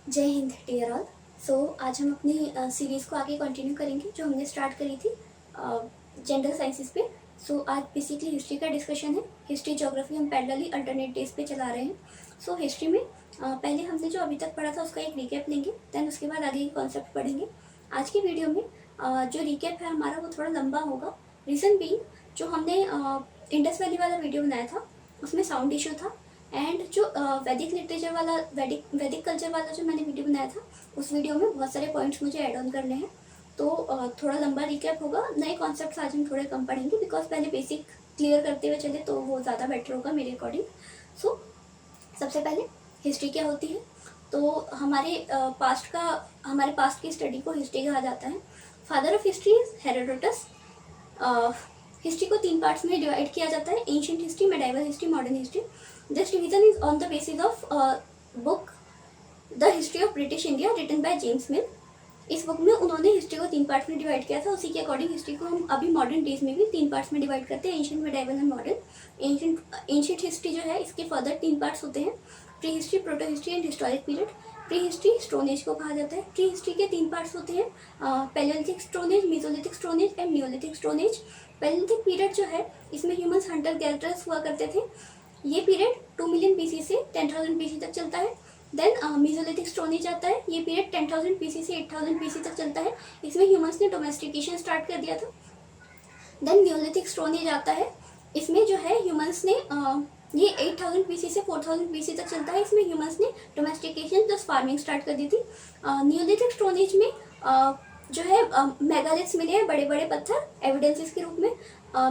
जय Hind dear all. सो आज हम अपनी सीरीज़ को आगे कंटिन्यू करेंगे जो हमने स्टार्ट करी थी जेंडर साइंसेस पे। सो आज बेसिकली हिस्ट्री का डिस्कशन है। हिस्ट्री ज्योग्राफी हम पैरेलली अल्टरनेट डेज पे चला रहे हैं। सो हिस्ट्री में पहले हमने जो अभी तक पढ़ा था उसका एक रिकैप लेंगे, देन उसके बाद आगे के कॉन्सेप्ट पढ़ेंगे। आज की वीडियो में जो रिकैप है हमारा वो थोड़ा लंबा होगा। रीज़न बीइंग जो हमने इंडस वैली वाला वीडियो बनाया था उसमें साउंड इशू था, एंड जो वैदिक लिटरेचर वाला वैदिक कल्चर वाला जो मैंने वीडियो बनाया था उस वीडियो में बहुत सारे पॉइंट्स मुझे ऐड ऑन करने हैं। तो थोड़ा लंबा रिकैप होगा। नए कॉन्सेप्ट्स आज हम थोड़े कम पढ़ेंगे बिकॉज पहले बेसिक क्लियर करते हुए चले तो वो ज़्यादा बेटर होगा मेरे अकॉर्डिंग। सो सबसे पहले हिस्ट्री क्या होती है। तो हमारे पास्ट की स्टडी को हिस्ट्री कहा जाता है। Father of history is Herodotus. History को 3 पार्ट्स में डिवाइड किया जाता है: ancient history, medieval history, modern history. This division is on the basis of book the history of British India written by James Mill. इस book में उन्होंने history को 3 parts में डिवाइड किया था। उसी के अकॉर्डिंग हिस्ट्री को हम अभी मॉडर्न डेज में भी 3 पार्ट्स में डिवाइड करते हैं: ancient, medieval and modern. Ancient history जो है इसके फर्दर 3 पार्ट्स होते हैं: pre history, proto history and historic period. Pre history stone age को कहा जाता है। प्री हिस्ट्री के 3 पार्ट्स होते हैं: Palaeolithic stone age, Mesolithic stone age and Neolithic stone age. Palaeolithic period जो है इसमें ह्यूमंस हंटर गैदरर्स हुआ करते थे। ये पीरियड 2 मिलियन बीसी से 10,000 बीसी तक चलता है। देन मेसोलिथिक स्टोन एज आता है। ये पीरियड 10,000 बीसी से 8,000 बीसी तक चलता है। इसमें ह्यूमंस ने डोमेस्टिकेशन स्टार्ट कर दिया था। देन नियोलिथिक स्टोन एज आता है। इसमें जो है ह्यूमंस ने ये 8,000 बीसी से 4,000 बीसी तक चलता है। इसमें ह्यूमंस ने डोमेस्टिकेशन प्लस फार्मिंग स्टार्ट कर दी थी। नियोलिथिक स्टोन एज में जो है मेगालिथ्स मिले हैं, बड़े बड़े पत्थर एविडेंसेस के रूप में।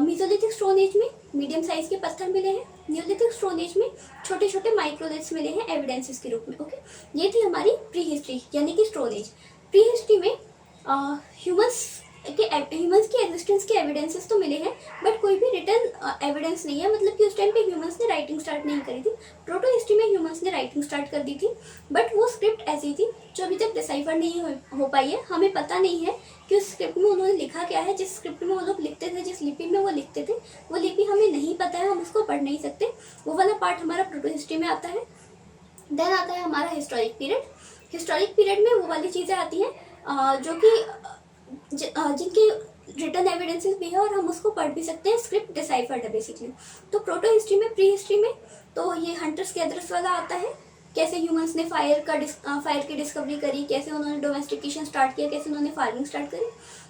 मेसोलिथिक स्टोन एज में मीडियम साइज के पत्थर मिले हैं। नियोलिथिक स्टोन एज में छोटे छोटे माइक्रोलिथ्स मिले हैं एविडेंसेस के रूप में। ओके, ये थी हमारी प्री हिस्ट्री यानी कि स्टोन एज। प्री हिस्ट्री में ह्यूमंस की एग्जिस्टेंस के एविडेंसेस तो मिले हैं बट कोई भी रिटन एविडेंस नहीं है, मतलब कि उस टाइम पे ह्यूमंस ने राइटिंग स्टार्ट नहीं करी थी। प्रोटो हिस्ट्री में ह्यूमंस ने राइटिंग स्टार्ट कर दी थी बट वो स्क्रिप्ट ऐसी थी जो अभी तक डिसाइफर नहीं हो पाई है। हमें पता नहीं है कि उस स्क्रिप्ट में उन्होंने लिखा क्या है। जिस स्क्रिप्ट में वो लोग लिखते थे, जिस लिपि में वो लिखते थे, वो लिपि हमें नहीं पता है, हम उसको पढ़ नहीं सकते। वो वाला पार्ट हमारा प्रोटो हिस्ट्री में आता है। देन आता है हमारा हिस्टोरिक पीरियड। हिस्टोरिक पीरियड में वो वाली चीज़ें आती हैं जो कि जिनके रिटर्न एविडेंसेस भी है और हम उसको पढ़ भी सकते हैं। स्क्रिप्ट डिसाइफर्ड है बेसिकली। तो प्रोटो हिस्ट्री में, प्री हिस्ट्री में तो ये हंटर्स गैदरर्स वाला आता है। कैसे ह्यूमंस ने फायर की डिस्कवरी करी, कैसे उन्होंने डोमेस्टिकेशन स्टार्ट किया, कैसे उन्होंने फार्मिंग स्टार्ट करी।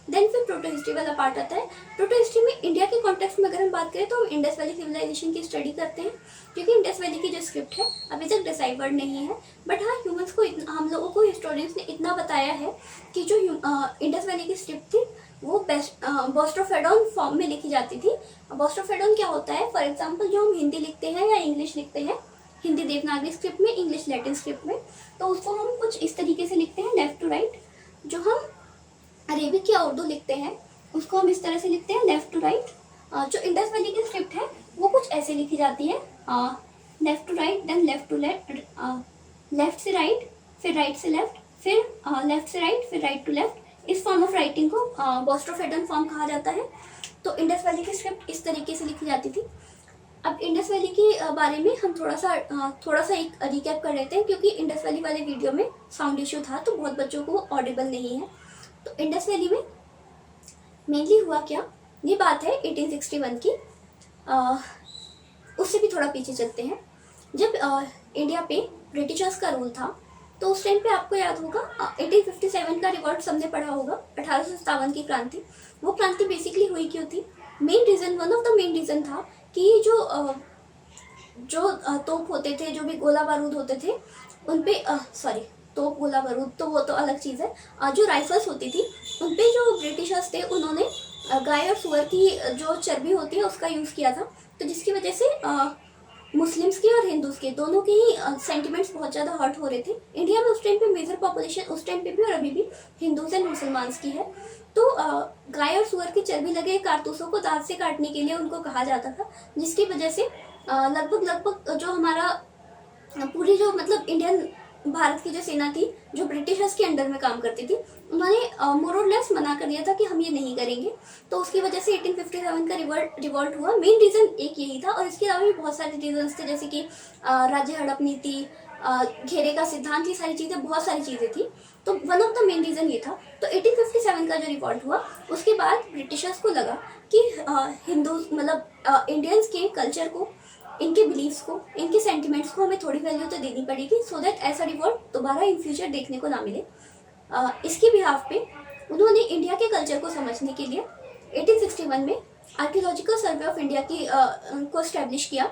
देन फिर प्रोटो हिस्ट्री वाला पार्ट आता है। प्रोटो हिस्ट्री में इंडिया के कॉन्टेक्स्ट में अगर हम बात करें तो हम इंडस वैली सिविलाइजेशन की स्टडी करते हैं, क्योंकि इंडस वैली की जो स्क्रिप्ट है अभी तक डिसाइफर्ड नहीं है। बट हाँ, ह्यूमंस को हम लोगों को हिस्टोरियंस ने इतना बताया है कि जो इंडस वैली की स्क्रिप्ट थी वो बोस्ट्रोफेडोन फॉर्म में लिखी जाती थी। बोस्ट्रोफेडोन क्या होता है? फॉर एग्जाम्पल जो हम हिंदी लिखते हैं या इंग्लिश लिखते हैं, हिंदी देवनागरी स्क्रिप्ट में, इंग्लिश लैटिन स्क्रिप्ट में, तो उसको हम कुछ इस तरीके से लिखते हैं, लेफ्ट टू राइट। जो हम अरेबिक या उर्दू लिखते हैं उसको हम इस तरह से लिखते हैं, लेफ्ट टू राइट। जो इंडस वैली की स्क्रिप्ट है वो कुछ ऐसे लिखी जाती है, left to right, then left to left, left से राइट, फिर राइट से लेफ्ट, फिर लेफ्ट से राइट, फिर राइट टू लेफ्ट। इस फॉर्म ऑफ राइटिंग को बोस्ट्रोफेडोन फॉर्म कहा जाता है। तो इंडस वैली की स्क्रिप्ट इस तरीके से लिखी जाती थी। अब इंडस वैली के बारे में हम थोड़ा सा एक रिकैप कर लेते हैं, क्योंकि इंडस वैली वाले वीडियो में साउंड इशू था तो बहुत बच्चों को ऑडिबल नहीं है। तो इंडस वैली में मेनली हुआ क्या, ये बात है 1861 की। उससे भी थोड़ा पीछे चलते हैं। जब इंडिया पे ब्रिटिशर्स का रूल था तो उस टाइम पे आपको याद होगा 1857 का रिकॉर्ड सबने पढ़ा होगा, 1857 की क्रांति। वो क्रांति बेसिकली हुई क्यों थी? One of the main reason था कि जो तोप होते थे, जो भी गोला बारूद होते थे उन पे तोप गोला बारूद तो वो तो अलग चीज़ है। जो राइफल्स होती थी उन पे जो ब्रिटिशर्स थे उन्होंने गाय और सुअर की जो चर्बी होती है उसका यूज़ किया था। तो जिसकी वजह से मुस्लिम्स के और हिंदूज़ के दोनों के ही सेंटिमेंट्स बहुत ज़्यादा हर्ट हो रहे थे। इंडिया में उस टाइम पे मेजर पॉपुलेशन उस टाइम पे भी और अभी भी हिंदूज एंड मुसलमान्स की है। तो गाय और सुअर की चर्बी लगे कारतूसों को दांत से काटने के लिए उनको कहा जाता था, जिसकी वजह से लगभग जो हमारा पूरी जो मतलब इंडियन भारत की जो सेना थी जो ब्रिटिशर्स के अंडर में काम करती थी, उन्होंने मोर और लेस मना कर दिया था कि हम ये नहीं करेंगे। तो उसकी वजह से 1857 का रिवॉल्ट हुआ। मेन रीज़न एक यही था और इसके अलावा भी बहुत सारे रीजंस थे, जैसे कि राज्य हड़प नीति, घेरे का सिद्धांत, ये सारी चीज़ें, बहुत सारी चीज़ें थी। तो one of the main reason ये था। तो 1857 का जो रिवॉल्ट हुआ उसके बाद ब्रिटिशर्स को लगा कि हिंदू मतलब इंडियंस के कल्चर को, इनके बिलीव्स को, इनके सेंटिमेंट्स को हमें थोड़ी वैल्यू तो देनी पड़ेगी, सो दैट ऐसा रिवॉल्ट दोबारा इन फ्यूचर देखने को ना मिले। इसके बिहाफ पे उन्होंने इंडिया के कल्चर को समझने के लिए 1861 में आर्कियोलॉजिकल सर्वे ऑफ इंडिया को स्टैब्लिश किया।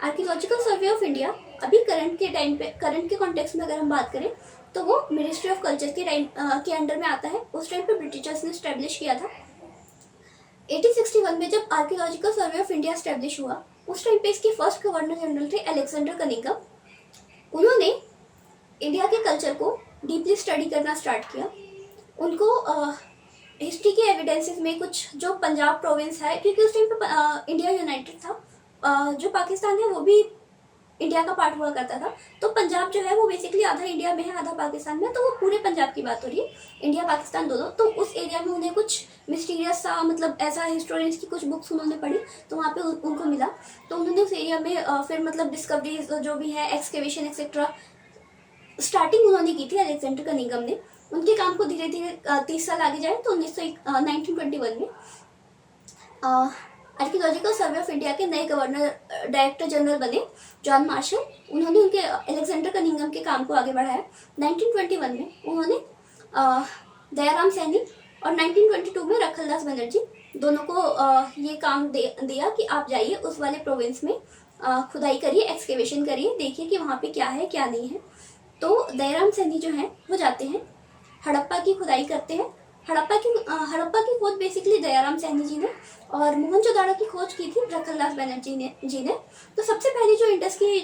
आर्कियोलॉजिकल सर्वे ऑफ इंडिया अभी करंट के टाइम पे, करंट के कॉन्टेक्स्ट में अगर हम बात करें तो वो मिनिस्ट्री ऑफ कल्चर के टाइम के अंडर में आता है। उस टाइम पे ब्रिटिशर्स ने स्टैब्लिश किया था। 1861 में जब archaeological survey of India establish हुआ, उस टाइम पे इसके फर्स्ट गवर्नर जनरल थे अलेक्जेंडर कनिंघम। उन्होंने इंडिया के कल्चर को डीपली स्टडी करना स्टार्ट किया। उनको हिस्ट्री के एविडेंसेस में कुछ जो पंजाब प्रोविंस है, क्योंकि उस टाइम पे इंडिया यूनाइटेड था, जो पाकिस्तान है वो भी इंडिया का पार्ट हुआ करता था। तो पंजाब जो है वो बेसिकली आधा इंडिया में है, आधा पाकिस्तान में, तो वो पूरे पंजाब की बात हो रही है, इंडिया पाकिस्तान दोनों। तो उस एरिया में उन्हें कुछ मिस्टीरियस सा, मतलब ऐसा हिस्टोरियंस की कुछ बुक्स उन्होंने पढ़ी, तो वहाँ पे उनको मिला। तो उन्होंने उस एरिया में फिर मतलब डिस्कवरीज जो भी है, एक्सकेवेशन एक्सेट्रा स्टार्टिंग उन्होंने की थी अलेक्जेंडर कनिंघम ने। उनके काम को धीरे धीरे 30 साल आगे जाए तो 1921 में आर्कियोलॉजिकल सर्वे ऑफ इंडिया के नए गवर्नर डायरेक्टर जनरल बने जॉन मार्शल। उन्होंने उनके अलेक्जेंडर कनिंघम के काम को आगे बढ़ाया। 1921 में उन्होंने दयाराम सैनी और 1922 में रखलदास बनर्जी दोनों को ये काम दिया कि आप जाइए उस वाले प्रोविंस में, खुदाई करिए, एक्सकेवेशन करिए, देखिए कि वहाँ पे क्या है क्या नहीं है। तो दयाराम सैनी जो हैं वो जाते हैं, हड़प्पा की खुदाई करते हैं। हड़प्पा की खोज बेसिकली दयाराम सैनी जी ने, और मोहनजोदाड़ो की खोज की थी रखलदास बनर्जी ने। तो सबसे पहली जो इंडस की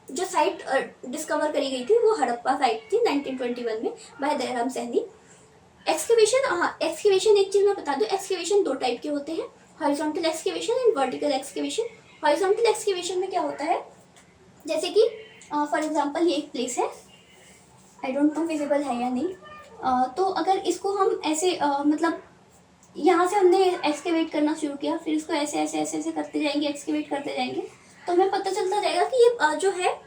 जो साइट डिस्कवर करी गई थी वो हड़प्पा साइट थी 1921 में बाय दयाराम सैनी। एक्सकेवेशन एक चीज मैं बता दूं, एक्सकेवेशन दो टाइप के होते हैं, horizontal excavation and vertical excavation. Horizontal excavation में क्या होता है, जैसे कि फॉर एग्जांपल ये एक प्लेस है, आई डोंट नो विजिबल है या नहीं, तो अगर इसको हम ऐसे मतलब यहाँ से हमने एक्सकेवेट करना शुरू किया, फिर इसको ऐसे ऐसे ऐसे ऐसे करते जाएंगे, एक्सकेवेट करते जाएंगे, तो हमें पता चलता जाएगा कि ये जो है,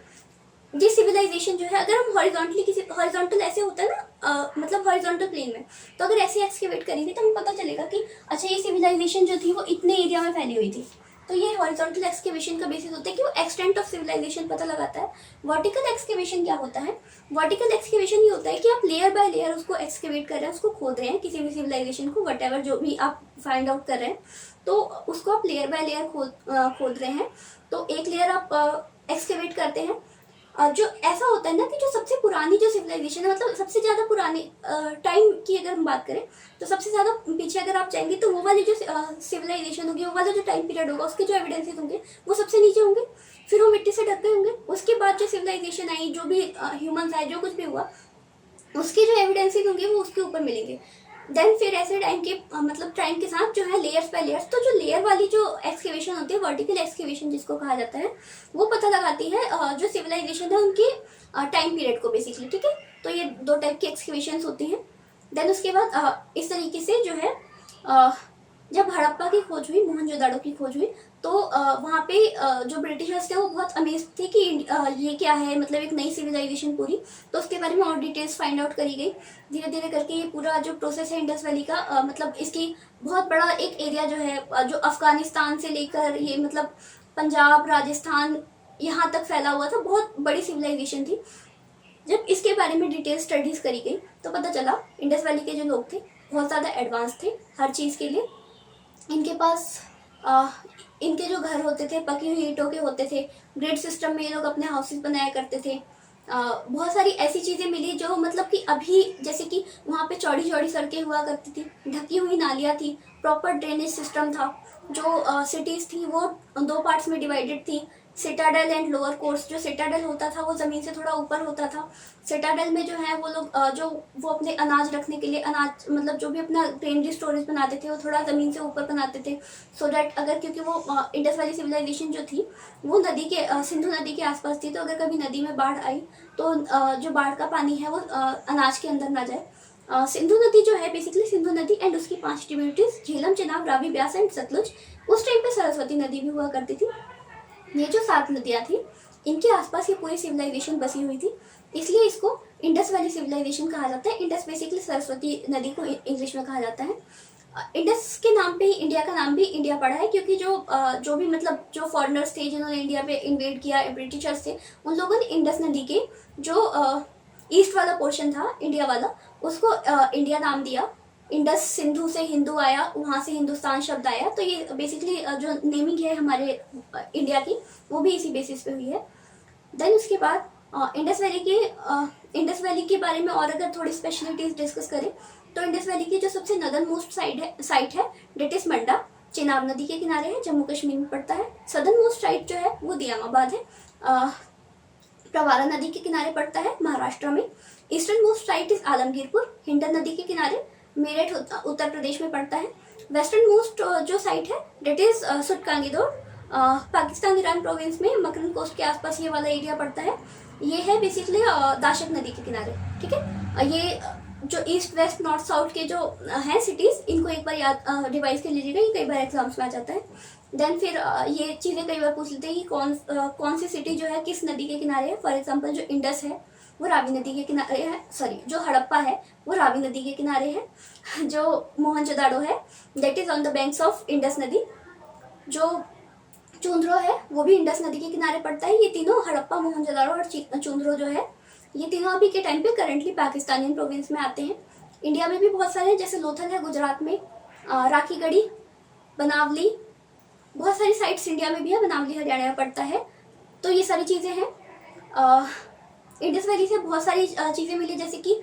ये सिविलाइजेशन जो है, अगर हम हॉरिजॉन्टल ऐसे होता है ना, मतलब हॉरिजॉन्टल प्लेन में, तो अगर ऐसे एक्सकेवेट करेंगे तो हमें पता चलेगा कि अच्छा ये सिविलाइजेशन जो थी वो इतने एरिया में फैली हुई थी। तो ये हॉरिजॉन्टल एक्सकेवेशन का बेसिस होता है कि वो एक्सटेंट ऑफ सिविलाइजेशन पता लगाता है। वर्टिकल एक्सकेवेशन क्या होता है, वर्टिकल एक्सकेवेशन ये होता है कि आप लेयर बाय लेयर उसको एक्सकेवेट कर रहे हैं, उसको खोद रहे हैं, किसी भी सिविलाइजेशन को, वट जो भी आप फाइंड आउट कर रहे हैं, तो उसको आप लेयर बाय लेयर खोद रहे हैं। तो एक लेयर आप एक्सकेवेट करते हैं, जो ऐसा होता है ना कि जो सबसे पुरानी जो सिविलाइजेशन है, मतलब सबसे ज्यादा पुरानी टाइम की अगर हम बात करें तो सबसे ज्यादा पीछे अगर आप जाएंगे तो वो वाली जो सिविलाइजेशन होगी, वो वाला जो टाइम पीरियड होगा, उसके जो एविडेंसेस होंगे वो सबसे नीचे होंगे, फिर वो मिट्टी से ढक गए होंगे। उसके बाद जो सिविलाइजेशन आई, जो भी ह्यूमंस आए, जो कुछ भी हुआ, उसके जो एविडेंसेस होंगे वो उसके ऊपर मिलेंगे। देन फिर ऐसे टाइम के मतलब टाइम के साथ जो है लेयर्स बाय लेयर्स, तो जो लेयर वाली जो एक्सकेवेशन होती है, वर्टिकल एक्सकेवेशन जिसको कहा जाता है, वो पता लगाती है जो सिविलाइजेशन है उनके टाइम पीरियड को बेसिकली, ठीक है। तो ये दो टाइप की एक्सकेवेशन होती हैं। देन उसके बाद इस तरीके से जो है जब हड़प्पा की खोज हुई, मोहनजोदाड़ो की खोज हुई, तो वहाँ पे जो ब्रिटिशर्स थे वो बहुत अमेज थे कि ये क्या है, मतलब एक नई सिविलाइजेशन पूरी। तो उसके बारे में और डिटेल्स फाइंड आउट करी गई। धीरे धीरे करके ये पूरा जो प्रोसेस है इंडस वैली का, मतलब इसकी बहुत बड़ा एक एरिया जो है, जो अफगानिस्तान से लेकर ये मतलब पंजाब, राजस्थान यहाँ तक फैला हुआ था, बहुत बड़ी सिविलाइजेशन थी। जब इसके बारे में डिटेल स्टडीज करी गई तो पता चला इंडस वैली के जो लोग थे बहुत ज़्यादा एडवांस थे हर चीज़ के लिए। इनके पास इनके जो घर होते थे पकी हुई ईंटों के होते थे, ग्रिड सिस्टम में ये लोग अपने हाउसेस बनाया करते थे। बहुत सारी ऐसी चीज़ें मिली जो मतलब कि अभी जैसे कि वहाँ पे चौड़ी चौड़ी सड़कें हुआ करती थी, ढकी हुई नालियाँ थी, प्रॉपर ड्रेनेज सिस्टम था। जो सिटीज़ थी वो दो पार्ट्स में डिवाइडेड थी, सिटाडेल एंड लोअर कोर्स। जो सिटाडेल होता था वो ज़मीन से थोड़ा ऊपर होता था। सिटाडेल में जो है वो लोग जो वो अपने अनाज रखने के लिए, अनाज मतलब जो भी अपना ग्रेनरी स्टोरेज बनाते थे वो थोड़ा ज़मीन से ऊपर बनाते थे, सो डैट अगर, क्योंकि वो इंडस वैली सिविलाइजेशन जो थी वो नदी के सिंधु नदी के आसपास थी, तो अगर कभी नदी में बाढ़ आई तो जो बाढ़ का पानी है वो अनाज के अंदर ना जाए। सिंधु नदी जो है बेसिकली सिंधु नदी एंड उसकी 5 ट्रिब्यूटरीज झेलम, चिनाब, रावी, ब्यास एंड सतलुज। उस टाइम पे सरस्वती नदी भी हुआ करती थी। ये जो 7 नदियाँ थी इनके आसपास ये पूरी सिविलाइजेशन बसी हुई थी, इसलिए इसको इंडस वैली सिविलाइजेशन कहा जाता है। इंडस बेसिकली सरस्वती नदी को इंग्लिश में कहा जाता है। इंडस के नाम पे ही इंडिया का नाम भी इंडिया पड़ा है, क्योंकि जो भी मतलब जो फॉरेनर्स थे जिन्होंने इंडिया पे इन्वेड किया, ब्रिटिशर्स थे, उन लोगों ने इंडस नदी के जो ईस्ट वाला पोर्शन था इंडिया वाला, उसको इंडिया नाम दिया। इंडस सिंधु से हिंदू आया, वहाँ से हिंदुस्तान शब्द आया, तो ये बेसिकली जो नेमिंग है हमारे इंडिया की, वो भी इसी बेसिस पे हुई है। देन उसके बाद इंडस वैली के बारे में और अगर थोड़ी स्पेशलिटीज डिस्कस करें तो इंडस वैली की जो सबसे नदर्न मोस्ट साइट है डेट इज मंडा, चेनाब नदी के किनारे है, जम्मू कश्मीर में पड़ता है। सदर्न मोस्ट साइट जो है वो दियामाबाद है, प्रवारा नदी के किनारे पड़ता है, महाराष्ट्र में। Eastern most site is Alamgirpur, Hindon नदी के किनारे, मेरठ उत्तर प्रदेश में पड़ता है। वेस्टर्न मोस्ट जो साइट है that is Sutkagendor, Pakistan Iran province में मकरन कोस्ट के आसपास ये वाला एरिया पड़ता है। ये है बेसिकली दाशक नदी के किनारे, ठीक है। ये जो ईस्ट वेस्ट नॉर्थ साउथ के जो हैं सिटीज, इनको एक बार याद रिवाइज कर लीजिएगा, ये कई बार एग्जाम्स में आ जाता है। देन फिर ये चीज़ें कई बार पूछ लेते हैं कि कौन सी सिटी जो है किस नदी के किनारे है। फॉर एग्जाम्पल जो इंडस है वो रावी नदी के किनारे है, सॉरी जो हड़प्पा है वो रावी नदी के किनारे है। जो मोहनजोदाड़ो है that is on the banks of Indus नदी। जो चुंद्रो है वो भी इंडस नदी के किनारे पड़ता है। ये तीनों हड़प्पा, मोहनजोदाड़ो और चुंद्रो जो है, ये तीनों अभी के टाइम पे करंटली पाकिस्तानी प्रोविंस में आते हैं। इंडिया में भी बहुत सारे हैं, जैसे लोथल है गुजरात में, राखीगढ़ी, बनावली, बहुत सारी साइट्स इंडिया में भी है, बनावली हरियाणा में पड़ता है। तो ये सारी चीज़ें हैं। इंडस वैली से बहुत सारी चीज़ें मिली, जैसे कि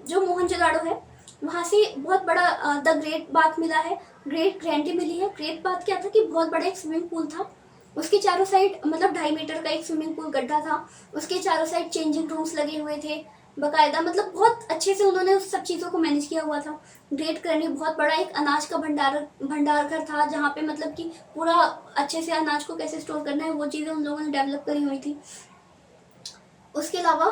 जो मोहनजोदाड़ो है वहाँ से बहुत बड़ा द ग्रेट बाथ मिला है, ग्रेट ग्रैंडी मिली है। ग्रेट बाथ क्या था कि बहुत बड़ा एक स्विमिंग पूल था, उसके चारों साइड मतलब 2.5 मीटर का एक स्विमिंग पूल गड्ढा था, उसके चारों साइड चेंजिंग रूम्स लगे हुए थे बकायदा, मतलब बहुत अच्छे से उन्होंने उस सब चीज़ों को मैनेज किया हुआ था। ग्रेट ग्रैंडी बहुत बड़ा एक अनाज का भंडार घर था, जहाँ पे मतलब कि पूरा अच्छे से अनाज को कैसे स्टोर करना है वो चीज़ें उन लोगों ने डेवलप करी हुई थी। उसके अलावा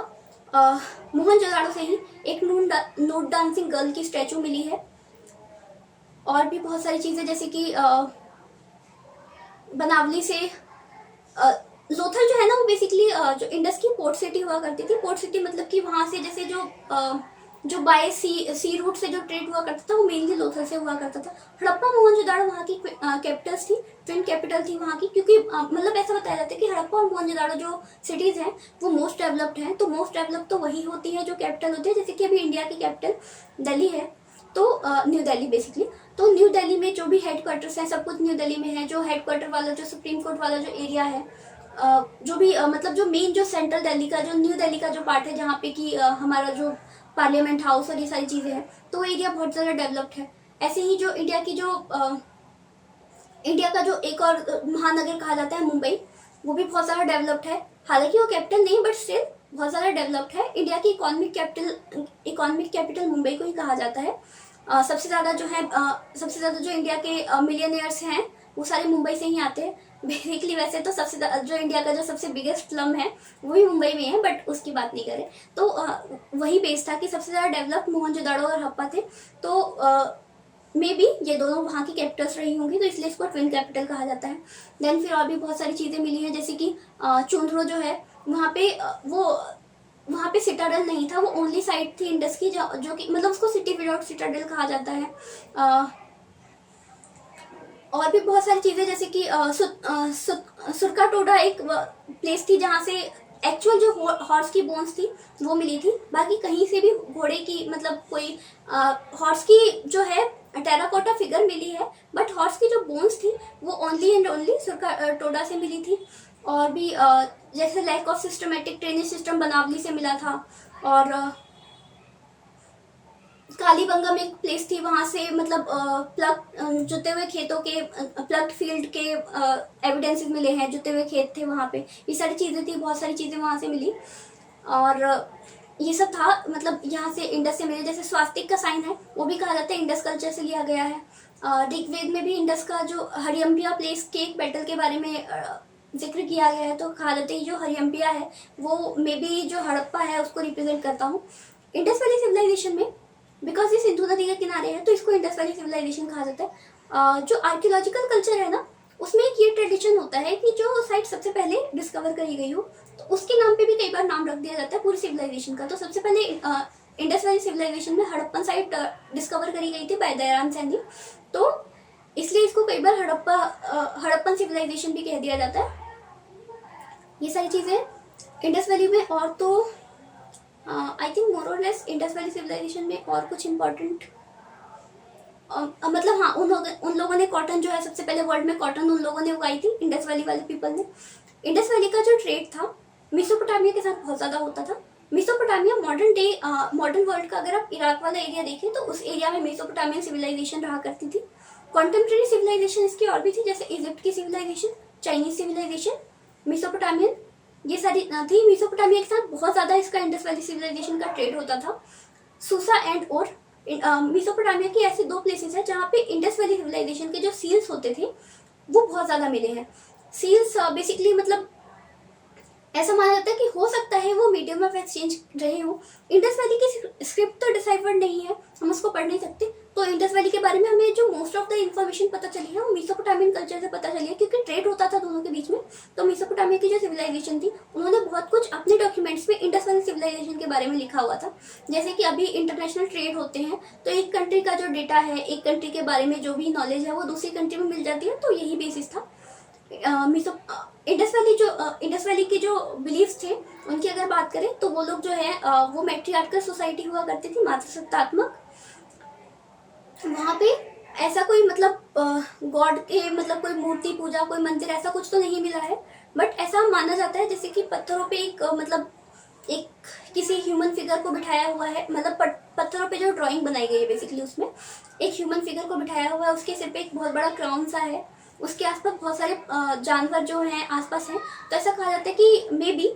मोहनजोदाड़ो से ही एक नोट डांसिंग गर्ल की स्टैचू मिली है। और भी बहुत सारी चीज़ें, जैसे कि बनावली से लोथल जो है ना, वो बेसिकली जो इंडस की पोर्ट सिटी हुआ करती थी। पोर्ट सिटी मतलब कि वहाँ से जैसे जो बाय सी रूट से जो ट्रेड हुआ करता था वो मेनली लोथल से हुआ करता था। हड़प्पा मोहनजोदाड़ो वहाँ की कैपिटल्स थी, ट्विन कैपिटल थी वहाँ की, क्योंकि मतलब ऐसा बताया जाता है कि हड़प्पा और मोहनजोदाड़ो जो सिटीज़ हैं वो मोस्ट डेवलप्ड हैं। तो मोस्ट डेवलप तो वही होती है जो कैपिटल होती है, जैसे कि अभी इंडिया की कैपिटल दिल्ली है, तो न्यू दिल्ली बेसिकली। तो न्यू दिल्ली में जो भी हेडक्वार्टर्स हैं सब कुछ न्यू दिल्ली में है। जो हेडक्वार्टर वाला जो सुप्रीम कोर्ट वाला जो एरिया है, जो भी मतलब जो मेन जो सेंट्रल दिल्ली का जो न्यू दिल्ली का जो पार्ट है, जहाँ पे कि हमारा जो पार्लियामेंट हाउस और ये सारी चीज़ें हैं, तो वो एरिया बहुत ज़्यादा डेवलप्ड है। ऐसे ही जो इंडिया का जो एक और महानगर कहा जाता है मुंबई, वो भी बहुत ज़्यादा डेवलप्ड है। हालांकि वो कैपिटल नहीं, बट स्टिल बहुत ज़्यादा डेवलप्ड है। इंडिया की इकोनॉमिक कैपिटल मुंबई को ही कहा जाता है। सबसे ज़्यादा जो इंडिया के मिलियनियर्स हैं वो सारे मुंबई से ही आते हैं बेसिकली। वैसे तो सबसे जो इंडिया का जो सबसे बिगेस्ट स्लम है वो भी मुंबई में है, बट उसकी बात नहीं करें तो वही बेस था कि सबसे ज़्यादा डेवलप मोहनजोदाड़ो और हड़प्पा थे। तो मे बी ये दोनों वहाँ की कैपिटल्स रही होंगी, तो इसलिए इसको ट्विन कैपिटल कहा जाता है। देन फिर और भी बहुत सारी चीज़ें मिली हैं, जैसे कि चुंद्रो जो है वहाँ पे सिटाडल नहीं था, वो ओनली साइट थी इंडस की जो कि मतलब उसको सिटी विदाउट सिटाडल कहा जाता है। और भी बहुत सारी चीज़ें, जैसे कि सुरकाटोडा एक प्लेस थी जहाँ से एक्चुअल जो हॉर्स की बोन्स थी वो मिली थी। बाकी कहीं से भी घोड़े की मतलब कोई हॉर्स की जो है टेराकोटा फिगर मिली है, बट हॉर्स की जो बोन्स थी वो ओनली एंड ओनली सुरकाटोडा से मिली थी। और भी जैसे lack of systematic drainage system Banawali से मिला था। और कालीबंगा में एक प्लेस थी, वहाँ से मतलब जुते हुए खेतों के प्लग्ड फील्ड के एविडेंसेस मिले हैं, जुते हुए खेत थे वहाँ पे। ये सारी चीज़ें थी, बहुत सारी चीज़ें वहाँ से मिली। और ये सब था मतलब यहाँ से इंडस से मिले। जैसे स्वास्तिक का साइन है वो भी कहा जाता है इंडस कल्चर से लिया गया है। ऋग्वेद में भी इंडस का जो हरियम्पिया प्लेस के एक बैटल के बारे में जिक्र किया गया है, तो कहा जाता है जो हरियम्पिया है वो मे बी जो हड़प्पा है उसको रिप्रेजेंट करता हूँ। इंडस वैली सिविलाइजेशन में बिकॉज ये सिंधु नदी के किनारे है तो इसको इंडस वैली सिविलाइजेशन कहा जाता है। जो आर्कियोलॉजिकल कल्चर है ना उसमें एक ये ट्रेडिशन होता है कि जो साइट सबसे पहले डिस्कवर करी गई हो तो उसके नाम पे भी कई बार नाम रख दिया जाता है पूरी सिविलाइजेशन का। तो सबसे पहले इंडस वैली सिविलाइजेशन में हड़प्पन साइट डिस्कवर करी गई थी बाय दयाराम सैनी, तो इसलिए इसको कई बार हड़प्पन सिविलाइजेशन भी कह दिया जाता है। ये सारी चीजें इंडस वैली में। और तो आई थिंक मोर और लेस इंडस वैली सिविलाइजेशन में और कुछ इम्पोर्टेंट मतलब हाँ, उन लोगों ने कॉटन जो है सबसे पहले वर्ल्ड में कॉटन उन लोगों ने उगाई थी, इंडस वैली वाले पीपल ने। इंडस वैली का जो ट्रेड था मेसोपोटामिया के साथ बहुत ज़्यादा होता था। मेसोपोटामिया मॉडर्न वर्ल्ड का अगर आप इराक वाला एरिया देखें तो उस एरिया में मेसोपोटामियन सिविलाइजेशन रहा करती थी। कॉन्टेम्प्रेरी सिविलाइजेशन इसकी और भी थी, जैसे इजिप्ट की सिविलाइजेशन, चाइनीज सिविलाइजेशन, मेसोपोटामियन, ये सारी थी। मेसोपोटामिया के साथ बहुत ज़्यादा इसका इंडस वैली सिविलाइजेशन का ट्रेड होता था। सूसा एंड और मेसोपोटामिया की ऐसे दो प्लेसेस है जहाँ पे इंडस वैली सिविलाइजेशन के जो सील्स होते थे वो बहुत ज़्यादा मिले हैं। सील्स बेसिकली मतलब ऐसा माना जाता है कि हो सकता है वो मीडियम ऑफ एक्सचेंज रहे हो। इंडस वैली की स्क्रिप्ट तो डिसाइफर्ड नहीं है, हम उसको पढ़ नहीं सकते। तो इंडस वैली के बारे में हमें जो मोस्ट ऑफ द इन्फॉर्मेशन पता चली है वो मेसोपोटामियन कल्चर से पता चली है, क्योंकि ट्रेड होता था दोनों के बीच में। तो मेसोपोटामिया की जो सिविलाइजेशन थी उन्होंने बहुत कुछ अपने डॉक्यूमेंट्स में इंडस वैली सिविलाइजेशन के बारे में लिखा हुआ था। जैसे कि अभी इंटरनेशनल ट्रेड होते हैं तो एक कंट्री का जो डेटा है, एक कंट्री के बारे में जो भी नॉलेज है वो दूसरी कंट्री में मिल जाती है, तो यही बेसिस था। इंडस वैली के जो बिलीव्स थे उनकी अगर बात करें तो वो लोग जो है वो मैट्रियार्कल सोसाइटी हुआ करती थी, मातृसत्तात्मक। वहाँ पे ऐसा कोई मतलब गॉड के मतलब कोई मूर्ति पूजा, कोई मंदिर ऐसा कुछ तो नहीं मिला है, बट ऐसा माना जाता है जैसे कि पत्थरों पे एक मतलब एक किसी ह्यूमन फिगर को बिठाया हुआ है, मतलब पत्थरों पे जो ड्राइंग बनाई गई है बेसिकली उसमें एक ह्यूमन फिगर को बिठाया हुआ है, उसके सिर पे एक बहुत बड़ा क्राउन सा है, उसके आसपास बहुत सारे जानवर जो हैं आसपास हैं। तो ऐसा कहा जाता है कि मे बी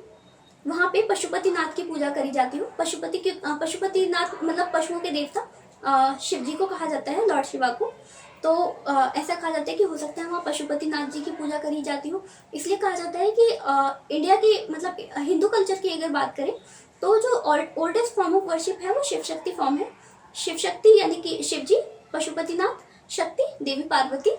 वहाँ पे पशुपतिनाथ की पूजा करी जाती हो। पशुपतिनाथ मतलब पशुओं के देवता शिव जी को कहा जाता है, लॉर्ड शिवा को। तो ऐसा कहा जाता है कि हो सकता है वहाँ पशुपतिनाथ जी की पूजा करी जाती हो। इसलिए कहा जाता है कि इंडिया की मतलब हिंदू कल्चर की अगर बात करें तो जो ओल्डेस्ट फॉर्म ऑफ वर्शिप है वो शिव शक्ति फॉर्म है। शिव शक्ति यानी कि शिव जी, पशुपतिनाथ, शक्ति देवी पार्वती,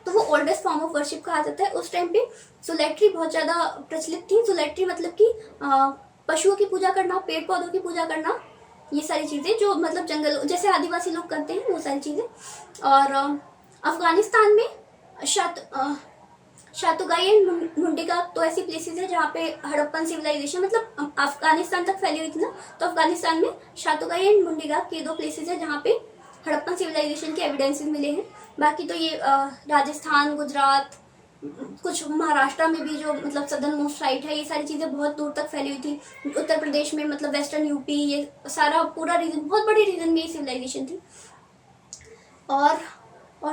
तो वो ओल्डेस्ट फॉर्म ऑफ वर्शिप कहा जाता है। उस टाइम पे जुलैट्री बहुत ज़्यादा प्रचलित थी। जुलैट्री मतलब कि पशुओं की पूजा करना, पेड़ पौधों की पूजा करना, ये सारी चीज़ें जो मतलब जंगल जैसे आदिवासी लोग करते हैं वो सारी चीज़ें। और अफगानिस्तान में शातुगाई एंड मुंडिका तो ऐसी प्लेसेस है जहाँ पे हड़प्पन सिविलाइजेशन मतलब अफगानिस्तान तक फैली हुई थी ना, तो अफगानिस्तान में शातुगाई एंड मुंडिका के दो प्लेसेस है जहाँ पे हड़प्पन सिविलाइजेशन के एविडेंसेस मिले हैं। बाकी तो ये राजस्थान, गुजरात, कुछ महाराष्ट्र में भी जो मतलब सदर्न मोस्ट साइट है, ये सारी चीज़ें बहुत दूर तक फैली हुई थी। उत्तर प्रदेश में मतलब वेस्टर्न यूपी, ये सारा पूरा रीजन, बहुत बड़ी रीजन में ये सिविलाइजेशन थी। और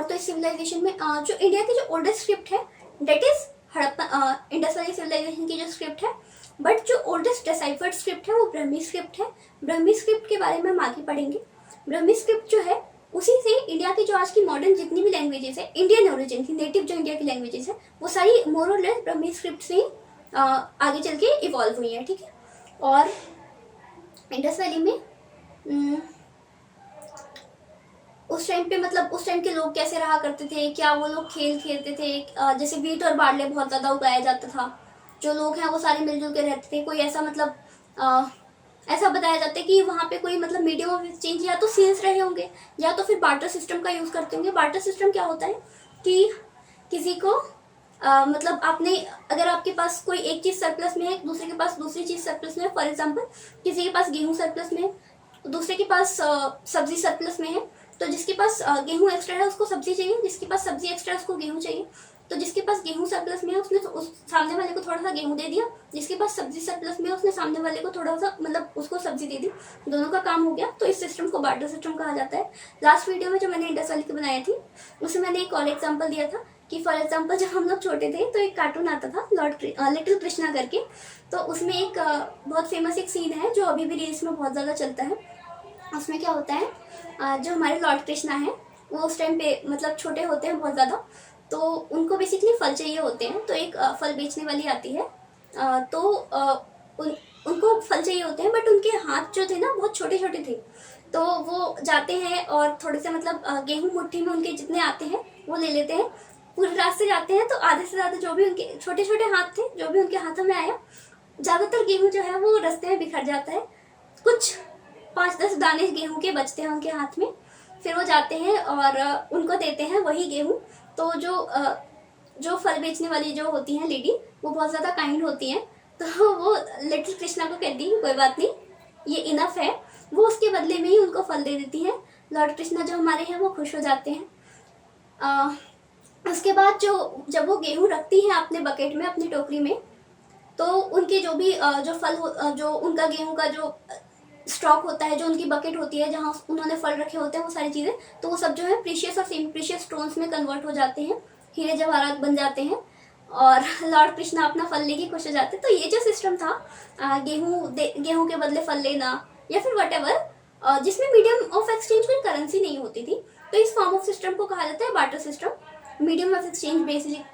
तो इस सिविलाइजेशन में जो इंडिया की जो ओल्डेस्ट स्क्रिप्ट है that is Harappan Indus valley civilization की जो स्क्रिप्ट है, बट जो ओल्डेस्ट डिसाइफर्ड स्क्रिप्ट है वो ब्रह्मी स्क्रिप्ट है। ब्रह्मी स्क्रिप्ट के बारे में हम आगे पढ़ेंगे। ब्रह्मी स्क्रिप्ट जो है उसी से इंडिया की जो आज की मॉडर्न जितनी भी लैंग्वेजेस है इंडियन ओरिजिन की, नेटिव जो इंडिया की लैंग्वेजेस है वो सारी मोर और लेस ब्रह्मी स्क्रिप्ट से आगे चल के इवॉल्व हुई है, ठीक है। और इंडस वैली में उस टाइम पे मतलब उस टाइम के लोग कैसे रहा करते थे, क्या वो लोग खेल खेलते थे, जैसे वीट और बार्ले बहुत ज़्यादा उगाया जाता था, जो लोग हैं वो सारे मिलजुल के रहते थे। कोई ऐसा मतलब ऐसा बताया जाता है कि वहाँ पे कोई मतलब मीडियम ऑफ एक्सचेंज या तो सेल्स रहे होंगे या तो फिर बार्टर सिस्टम का यूज़ करते होंगे। बार्टर सिस्टम क्या होता है कि किसी को मतलब आपने अगर आपके पास कोई एक चीज़ सरप्लस में है, दूसरे के पास दूसरी चीज़ सरप्लस में है, फॉर एग्जांपल किसी के पास गेहूँ सरप्लस में है, दूसरे के पास सब्जी सरप्लस में है, तो जिसके पास गेहूँ एक्स्ट्रा है उसको सब्जी चाहिए, जिसके पास सब्जी एक्स्ट्रा है उसको गेहूँ चाहिए। तो जिसके पास गेहूँ सरप्लस में है उसने उस सामने वाले को थोड़ा सा गेहूँ दे दिया, जिसके पास सब्जी सरप्लस में है उसने सामने वाले को थोड़ा सा मतलब उसको सब्जी दे दी, दोनों का काम हो गया। तो इस सिस्टम को बार्टर सिस्टम कहा जाता है। लास्ट वीडियो में जो मैंने इंडस वैली की बनाई थी उसमें मैंने एक और एग्जाम्पल दिया था कि फॉर एग्जाम्पल जब हम लोग छोटे थे तो एक कार्टून आता था लिटिल कृष्णा करके, तो उसमें एक बहुत फेमस एक सीन है जो अभी भी रील्स में बहुत ज़्यादा चलता है। उसमें क्या होता है जो हमारे लॉर्ड कृष्णा है वो उस टाइम पे मतलब छोटे होते हैं बहुत ज़्यादा, तो उनको बेसिकली फल चाहिए होते हैं। तो एक फल बेचने वाली आती है, तो उनको फल चाहिए होते हैं, बट उनके हाथ जो थे ना बहुत छोटे छोटे थे। तो वो जाते हैं और थोड़े से मतलब गेहूँ मुट्ठी में उनके जितने आते हैं वो ले लेते हैं, पूरे रास्ते जाते हैं तो आधे से ज्यादा जो भी उनके छोटे छोटे हाथ थे, जो भी उनके हाथों में आया, ज्यादातर गेहूं जो है वो रास्ते में बिखर जाता है। कुछ 5-10 दाने गेहूं के बचते हैं उनके हाथ में। फिर वो जाते हैं और उनको देते हैं वही गेहूं। तो जो फल बेचने वाली जो होती हैं लेडी, वो बहुत ज़्यादा काइंड होती हैं, तो वो लिटिल कृष्णा को कहती है कोई बात नहीं, ये इनफ है। वो उसके बदले में ही उनको फल दे देती हैं। लॉर्ड कृष्णा जो हमारे हैं वो खुश हो जाते हैं। उसके बाद जब वो गेहूं रखती हैं अपने बकेट में, अपनी टोकरी में, तो उनके जो भी जो फल जो उनका गेहूं का जो स्टॉक होता है, जो उनकी बकेट होती है जहाँ उन्होंने फल रखे होते हैं, वो सारी चीज़ें, तो वो सब जो है प्रीशियस और सेमी प्रीशियस स्टोन्स में कन्वर्ट हो जाते हैं, हीरे जवाहरात बन जाते हैं, और लॉर्ड कृष्णा अपना फल लेके खुश हो जाते हैं। तो ये जो सिस्टम था, गेहूं के बदले फल लेना या फिर वट एवर, जिसमें मीडियम ऑफ एक्सचेंज कोई करेंसी नहीं होती थी, तो इस फॉर्म ऑफ सिस्टम को कहा जाता है barter system. Medium of exchange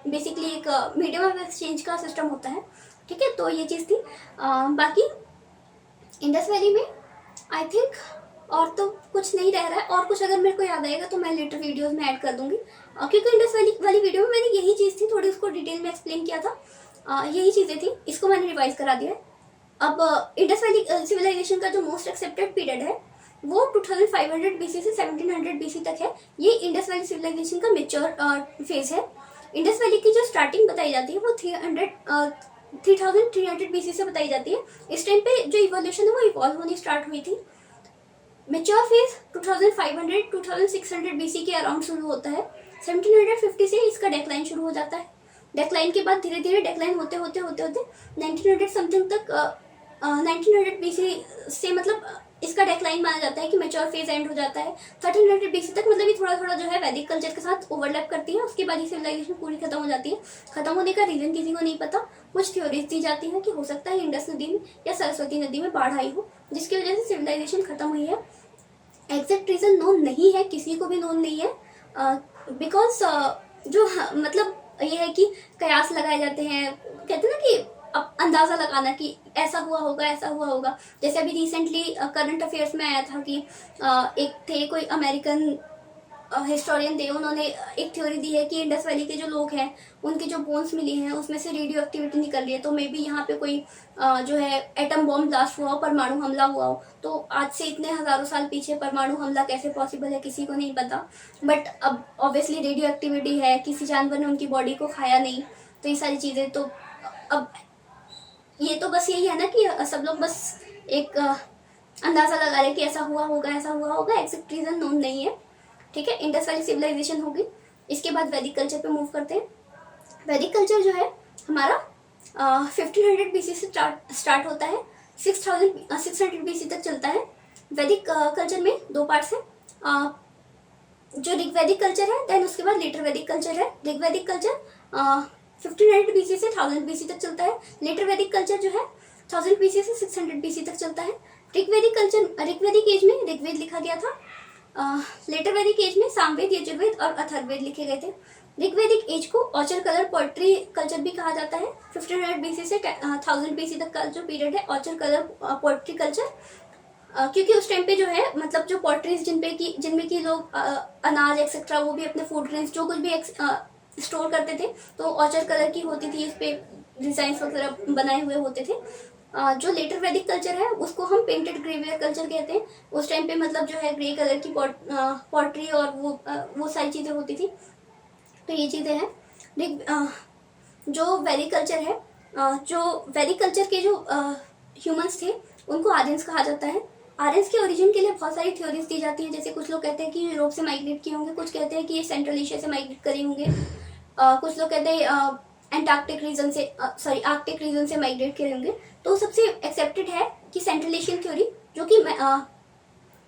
basically एक मीडियम ऑफ एक्सचेंज का सिस्टम होता है। ठीक है, तो ये चीज़ थी। बाकी इंडस वैली में आई थिंक और तो कुछ नहीं रह रहा है, और कुछ अगर मेरे को याद आएगा तो मैं लेटर वीडियोस में ऐड कर दूंगी, क्योंकि इंडस वैली वाली वीडियो में मैंने यही चीज़ थी, थोड़ी उसको डिटेल में एक्सप्लेन किया था। यही चीज़ें थी, इसको मैंने रिवाइज करा दिया है। अब इंडस वैली सिविलाइजेशन का जो मोस्ट एक्सेप्टेड पीरियड है वो 2500 BC से 1700 BC तक है। ये इंडस वैली सिविलाइजेशन का मेच्योर फेज है। इंडस वैली की जो स्टार्टिंग बताई जाती है वो 3300 BC से बताई जाती है। इस टाइम पे जो इवोल्यूशन है वो इवॉल्व होनी स्टार्ट हुई थी। मेच्योर फेज 2500-2600 BC के अराउंड शुरू होता है। 1750 से इसका डेक्लाइन शुरू हो जाता है। डेक्लाइन के बाद धीरे धीरे डेक्लाइन होते होते 1900 समथिंग तक 1900 BC से मतलब इसका डेक्लाइन माना जाता है कि मेच्योर फेज एंड हो जाता है। 1300 BC तक मतलब ये थोड़ा थोड़ा जो है वैदिक कल्चर के साथ ओवरलैप करती है। उसके बाद ये सिविलाइजेशन पूरी खत्म हो जाती है। खत्म होने का रीजन किसी को नहीं पता। कुछ थ्योरीज दी जाती हैं कि हो सकता है इंडस नदी में या सरस्वती नदी में बाढ़ आई हो, जिसकी वजह से सिविलाइजेशन खत्म हुई है। एग्जैक्ट रीजन नोन नहीं है, किसी को भी नोन नहीं है, बिकॉज मतलब ये है कि कयास लगाए जाते हैं, कहते हैं ना कि अंदाजा लगाना कि ऐसा हुआ होगा, ऐसा हुआ होगा। जैसे अभी रिसेंटली करंट अफेयर्स में आया था कि एक थे कोई अमेरिकन हिस्टोरियन थे, उन्होंने एक थ्योरी दी है कि इंडस वैली के जो लोग हैं उनकी जो बोन्स मिली हैं उसमें से रेडियो एक्टिविटी निकल रही है। तो मे बी यहाँ पे कोई जो है एटम बॉम्ब ब्लास्ट हुआ हो, परमाणु हमला हुआ हो। तो आज से इतने हजारों साल पीछे परमाणु हमला कैसे पॉसिबल है किसी को नहीं पता। बट अब ऑब्वियसली रेडियो एक्टिविटी है, किसी जानवर ने उनकी बॉडी को खाया नहीं, तो ये सारी चीज़ें तो अब ये तो बस यही है ना कि सब लोग बस एक अंदाजा लगा रहे कि ऐसा हुआ होगा, ऐसा हुआ होगा। एग्जैक्ट रीजन नोन नहीं है। ठीक है, इंडस वैली सिविलाइजेशन होगी। इसके बाद वैदिक कल्चर पे मूव करते हैं। वैदिक कल्चर जो है हमारा 1500 BC से स्टार्ट होता है, 600 BC तक चलता है। वैदिक कल्चर में दो पार्ट्स हैं, जो ऋग्वैदिक कल्चर है, देन उसके बाद लेटर वैदिक कल्चर है। ऋग्वैदिक कल्चर 1500 BC से 1000 BC तक चलता है। लेटर वैदिक कल्चर जो है 1000 BC से 600 BC तक चलता है। ऋग्वैदिक कल्चर, ऋग्वैदिक एज में ऋग्वेद लिखा गया था। लेटर वैदिक एज में सामवेद, यजुर्वेद और अथर्ववेद लिखे गए थे। ऋग्वैदिक एज को ऑचर कलर पोएट्री कल्चर भी कहा जाता है। 1500 BC से 1000 BC तक का जो पीरियड है ऑचर कलर पोएट्री कल्चर, क्योंकि उस टाइम पे जो है मतलब जो पोएट्रीज जिनमें की लोग अनाज एक्सेट्रा, वो भी अपने फूड ग्रेन्स जो कुछ भी स्टोर करते थे, तो ऑचर कलर की होती थी, इस पे डिजाइन वगैरह बनाए हुए होते थे। जो लेटर वैदिक कल्चर है उसको हम पेंटेड ग्रेवियर कल्चर कहते हैं। उस टाइम पे मतलब जो है ग्रे कलर की पॉटरी और वो सारी चीज़ें होती थी। तो ये चीज़ें हैं। जो वैदिक कल्चर है, जो वैदिक कल्चर के जो ह्यूमंस थे उनको आर्यंस कहा जाता है। आर्यंस के ओरिजिन के लिए बहुत सारी थ्योरीज दी जाती हैं। जैसे कुछ लोग कहते हैं कि यूरोप से माइग्रेट किए होंगे, कुछ कहते हैं कि ये सेंट्रल एशिया से माइग्रेट करे होंगे, कुछ लोग कहते हैं एंटार्क्टिक रीजन से आर्कटिक रीजन से माइग्रेट करे होंगे। तो सबसे एक्सेप्टेड है कि सेंट्रल एशियन थ्योरी, जो कि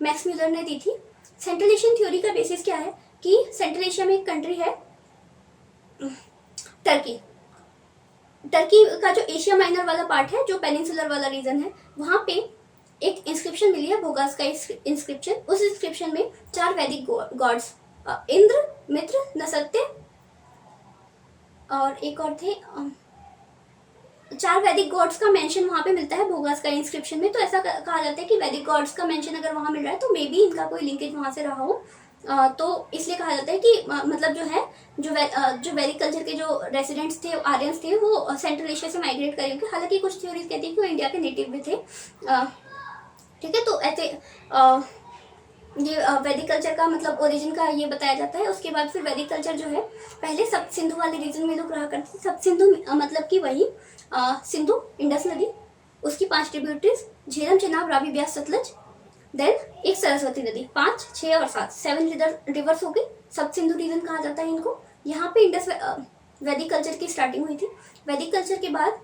मैक्स म्यूलर ने दी थी। सेंट्रल एशियन थ्योरी का बेसिस क्या है कि सेंट्रल एशिया में एक कंट्री है टर्की। टर्की का जो एशिया माइनर वाला पार्ट है, जो पेनिनसुलर वाला रीजन है, वहां पे एक इंस्क्रिप्शन मिली है, भोगास का इंस्क्रिप्शन। उस इंस्क्रिप्शन में 4 वैदिक गॉड्स, इंद्र, मित्र, नसत्य और एक और थे, 4 वैदिक गॉड्स का मेंशन वहां पे मिलता है भोगास का इंस्क्रिप्शन में। तो ऐसा कहा जाता है कि वैदिक गॉड्स का मेंशन अगर वहां मिल रहा है तो मे बी इनका कोई लिंकेज वहां से रहा हो। तो इसलिए कहा जाता है कि मतलब जो है जो वैदिक कल्चर के जो रेसिडेंट्स थे, आर्यंस थे, वो सेंट्रल एशिया से माइग्रेट करेंगे। हालांकि कुछ थ्योरीज कहती है कि वो इंडिया के नेटिव भी थे। ठीक है, तो ऐसे ये वैदिक कल्चर का मतलब ओरिजिन का ये बताया जाता है। उसके बाद फिर वैदिक कल्चर जो है, पहले सब सिंधु वाले रीजन में लोग रहा करते थे। सब सिंधु मतलब कि वही सिंधु, इंडस नदी, उसकी 5 ट्रिब्यूटरीज, झेलम, चेनाब, रावी, ब्यास, सतलज, देन एक सरस्वती नदी, 5, 6 और 7, 7 रिवर्स हो गई। सब सिंधु रीजन कहा जाता है इनको। यहाँ पे इंडस वैदिक कल्चर की स्टार्टिंग हुई थी। वैदिक कल्चर के बाद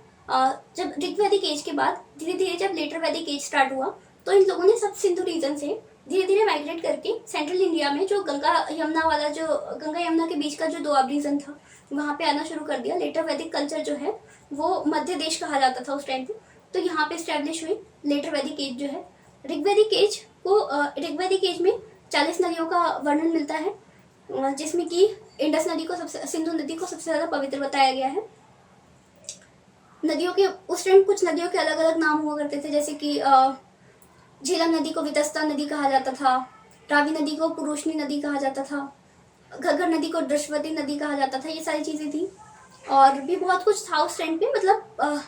जब ऋग वैदिक एज के बाद धीरे धीरे जब लेटर वैदिक एज स्टार्ट हुआ, तो इन लोगों ने सब सिंधु रीजन से धीरे धीरे माइग्रेट करके सेंट्रल इंडिया में जो गंगा यमुना वाला, जो गंगा यमुना के बीच का जो दोआब रीजन था, वहाँ पे आना शुरू कर दिया। लेटर वैदिक कल्चर जो है वो मध्य देश कहा जाता था उस टाइम पे। तो यहाँ पे स्टैब्लिश हुई लेटर वैदिक एज जो है। ऋग्वैदिक एज में 40 नदियों का वर्णन मिलता है, जिसमें कि इंडस नदी को सिंधु नदी को सबसे ज्यादा पवित्र बताया गया है। नदियों के उस टाइम कुछ नदियों के अलग अलग नाम हुआ करते थे, जैसे कि झेलम नदी को वितस्ता नदी कहा जाता था, रावी नदी को पुरुषनी नदी कहा जाता था, घग्गर नदी को दृश्यवती नदी कहा जाता था। ये सारी चीजें थी। और भी बहुत कुछ था उस टाइम पे, मतलब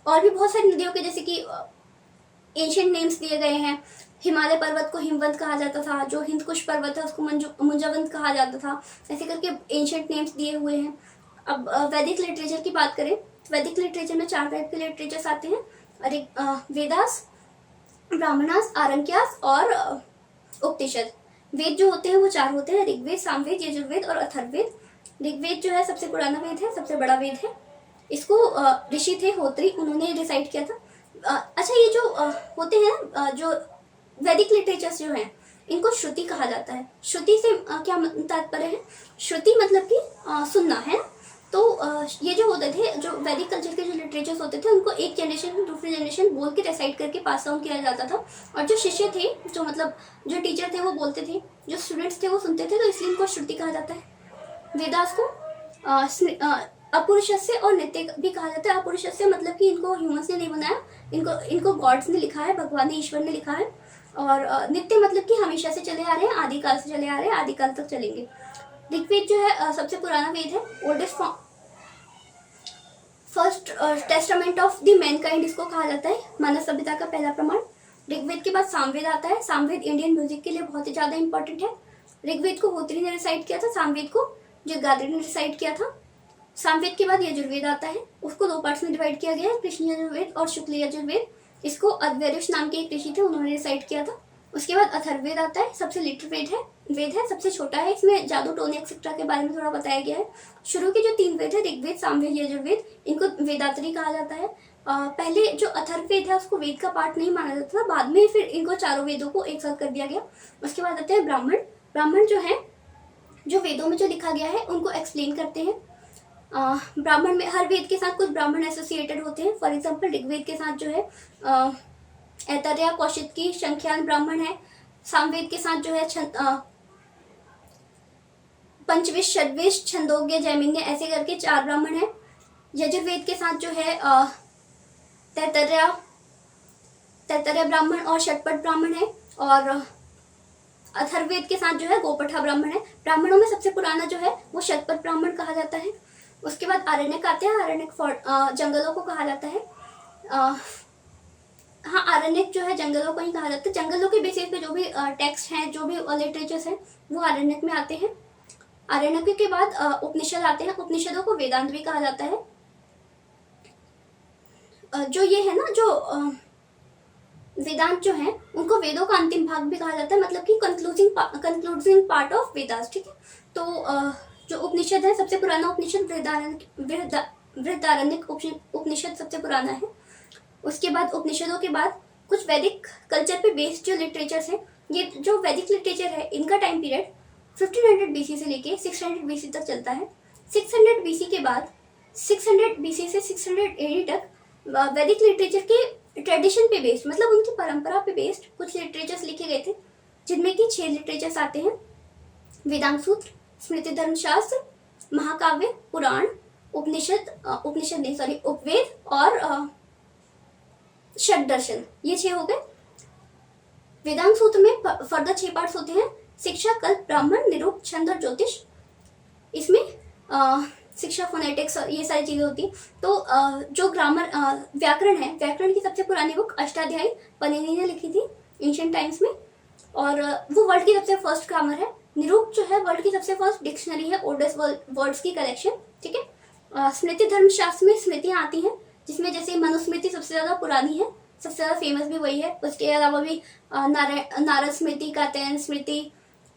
और भी बहुत सारी नदियों के जैसे कि एंशिएंट नेम्स दिए गए हैं। हिमालय पर्वत को हिमवंत कहा जाता था, जो हिंदकुश पर्वत है उसको मुंजावंत कहा जाता था। ऐसे करके एंशिएंट नेम्स दिए हुए हैं। अब वैदिक लिटरेचर की बात करें, वैदिक लिटरेचर में 4 टाइप के लिटरेचर्स आते हैं, वेदास, ब्राह्मणास, आरण्यकास और उपनिषद। वेद जो होते हैं वो 4 होते हैं, ऋग्वेद, सामवेद, यजुर्वेद और अथर्ववेद। ऋग्वेद जो है सबसे पुराना वेद है, सबसे बड़ा वेद है। इसको ऋषि थे होत्री, उन्होंने डिसाइड किया था। अच्छा, ये जो होते हैं जो वैदिक लिटरेचर्स जो हैं, इनको श्रुति कहा जाता है। श्रुति से क्या तात्पर्य है? श्रुति मतलब कि सुनना है। तो ये जो होते थे, जो वैदिक कल्चर के जो लिटरेचर्स होते थे, उनको एक जनरेशन से दूसरी जनरेशन बोल के रिसाइट करके पास ऑन किया जाता था। और जो शिष्य थे, जो मतलब जो टीचर थे वो बोलते थे, जो स्टूडेंट्स थे वो सुनते थे, तो इसलिए इनको श्रुति कहा जाता है। वेदास को अपुरुषस्य और नित्य भी कहा जाता है। अपुरुषस्य मतलब कि इनको ह्यूमंस ने नहीं बनाया, इनको गॉड्स ने लिखा है, भगवान ने, ईश्वर ने लिखा है। और नित्य मतलब कि हमेशा से चले आ रहे हैं, आदिकाल से चले आ रहे हैं, आदिकाल तक चलेंगे। ऋग्वेद जो है सबसे पुराना वेद है, oldest first testament of the Mankind इसको कहा जाता है, मानव सभ्यता का पहला प्रमाण। ऋग्वेद के बाद सामवेद आता है। सामवेद इंडियन म्यूजिक के लिए बहुत ही ज्यादा इंपॉर्टेंट है। ऋग्वेद को होत्री ने रिसाइट किया था, सामवेद को जगात्री ने रिसाइट किया था। सामवेद के बाद यजुर्वेद आता है, उसको 2 पार्ट्स में डिवाइड किया गया है, कृष्ण यजुर्वेद और शुक्ल यजुर्वेद। इसको अद्वैरुष नाम के एक ऋषि थे, उन्होंने रिसाइट किया था। उसके बाद अथर्ववेद आता है, सबसे लिटिल वेद है, सबसे छोटा है। इसमें जादू, टोने एक्सेट्रा के बारे में थोड़ा बताया गया है। शुरू के जो 3 वेद है, ऋग्वेद, सामवेद, यजुर्वेद, इनको वेदात्री कहा जाता है। पहले जो अथर्ववेद है उसको वेद का पार्ट नहीं माना जाता था, बाद में फिर इनको चारों वेदों को एक साथ कर दिया गया। उसके बाद आते हैं ब्राह्मण। ब्राह्मण जो है, जो वेदों में जो लिखा गया है उनको एक्सप्लेन करते हैं। ब्राह्मण में हर वेद के साथ कुछ ब्राह्मण एसोसिएटेड होते हैं। फॉर एग्जाम्पल ऋग्वेद के साथ जो है ऐतरेय, कौशिकी, संख्यान ब्राह्मण है। सामवेद के साथ जो है पंचविश, षड्विश, छंदोग्य, जैमिन्य, ऐसे करके 4 ब्राह्मण है। यजुर्वेद के साथ जो है तैतरय ब्राह्मण और षटपट ब्राह्मण है। और अथर्ववेद के साथ जो है गोपठा ब्राह्मण है। ब्राह्मणों में सबसे पुराना जो है वो शतपथ ब्राह्मण कहा जाता है। उसके बाद आरण्यक आते हैं। आरण्यक जंगलों को कहा जाता है। हाँ, आरण्यक जो है जंगलों को ही कहा जाता है। जंगलों के बेसिस पे जो भी टेक्स्ट हैं, जो भी लिटरेचर्स हैं, वो आरण्यक में आते हैं। आरण्यक के बाद उपनिषद आते हैं। उपनिषदों को वेदांत भी कहा जाता है। जो ये है ना, जो वेदांत जो है उनको वेदों का अंतिम भाग भी कहा जाता है, मतलब कि कंक्लूडिंग पार्ट ऑफ वेदास। ठीक है, तो जो उपनिषद है, सबसे पुराना उपनिषद बृहदारण्यक उपनिषद सबसे पुराना है। उसके बाद उपनिषदों के बाद कुछ वैदिक कल्चर पे बेस्ड जो लिटरेचर्स है, ये जो वैदिक लिटरेचर है इनका टाइम पीरियड 1500 बीसी से लेके 600 बीसी तक चलता है। 600 बीसी के बाद 600 बीसी से 600 एडी तक वैदिक लिटरेचर के ट्रेडिशन पे बेस्ड, मतलब उनकी परंपरा पे बेस्ड कुछ लिटरेचर्स लिखे गए थे, जिनमें कि 6 लिटरेचर्स आते हैं। वेदांत सूत्र, स्मृति धर्मशास्त्र, महाकाव्य, पुराण, उपवेद और षट दर्शन। ये 6 हो गए। वेदांत सूत्र में फर्दर 6 पार्ट्स होते हैं। शिक्षा, कल्प, ब्राह्मण, निरूक्त, छंद और ज्योतिष। इसमें शिक्षा, फोनेटिक्स और ये सारी चीजें होती हैं। तो जो ग्रामर व्याकरण है, व्याकरण की सबसे पुरानी बुक अष्टाध्यायी पनिनी ने लिखी थी एंशिएंट टाइम्स में, और वो वर्ल्ड की सबसे फर्स्ट ग्रामर है। निरूक्त जो है वर्ल्ड की सबसे फर्स्ट डिक्शनरी है, ओल्डेस्ट वर्ड्स की कलेक्शन, ठीक है। स्मृति धर्मशास्त्र में स्मृतियां आती हैं, जिसमें जैसे मनुस्मृति सबसे ज्यादा पुरानी है, सबसे ज्यादा फेमस भी वही है। उसके अलावा भी नारद स्मृति, कात्यायन स्मृति,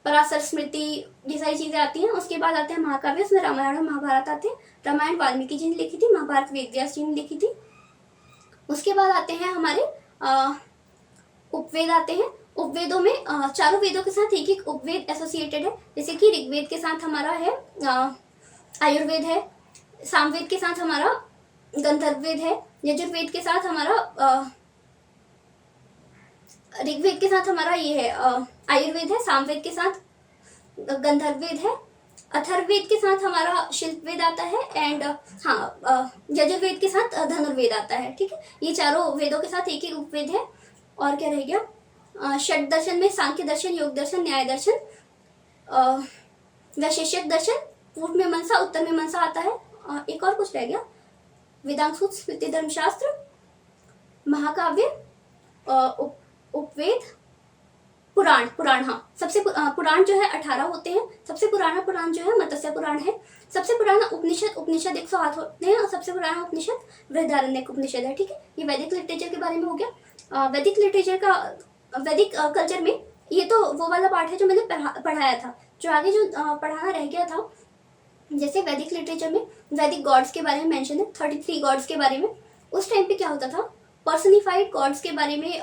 पराशर स्मृति, ये सारी चीजें आती हैं। उसके बाद आते हैं महाकाव्य, उसमें रामायण और महाभारत आते हैं। रामायण वाल्मीकि जी ने लिखी थी, महाभारत वेद व्यास जी ने लिखी थी। उसके बाद आते हैं हमारे उपवेद आते हैं। उपवेदों में चारों वेदों के साथ एक एक उपवेद एसोसिएटेड है, जैसे कि ऋग्वेद के साथ हमारा है आयुर्वेद है, सामवेद के साथ हमारा गंधर्ववेद है, यजुर्वेद के साथ हमारा ऋग्वेद के साथ हमारा ये है आयुर्वेद है, सामवेद के साथ गंधर्ववेद है, अथर्ववेद के साथ हमारा शिल्पवेद आता है, एंड यजुर्वेद के साथ धनुर्वेद आता है, ठीक है। ये चारों वेदों के साथ एक एक उपवेद है। और क्या रह गया, षट दर्शन में सांख्य दर्शन, योग दर्शन, न्याय दर्शन, वैशेषिक दर्शन, पूर्व में मनसा, उत्तर में मनसा आता है। एक और कुछ रह गया, वेदांग सूत्र, स्मृति धर्मशास्त्र, महाकाव्य, उपवेद, पुराण। हाँ, सबसे पुराण जो है 18 होते हैं। सबसे पुराना पुराण जो है मत्स्य पुराण है। सबसे पुराना उपनिषद 108 होते हैं, और सबसे पुराना उपनिषद बृहदारण्यक उपनिषद है, ठीक है। ये वैदिक लिटरेचर के बारे में हो गया। वैदिक लिटरेचर का वैदिक कल्चर में ये तो वो वाला पार्ट है जो मैंने पढ़ाया था। जो आगे जो पढ़ाना रह गया था, जैसे वैदिक लिटरेचर में वैदिक गॉड्स के बारे में मेंशन है, 33 गॉड्स के बारे में। उस टाइम पे क्या होता था, पर्सनिफाइड गॉड्स के बारे में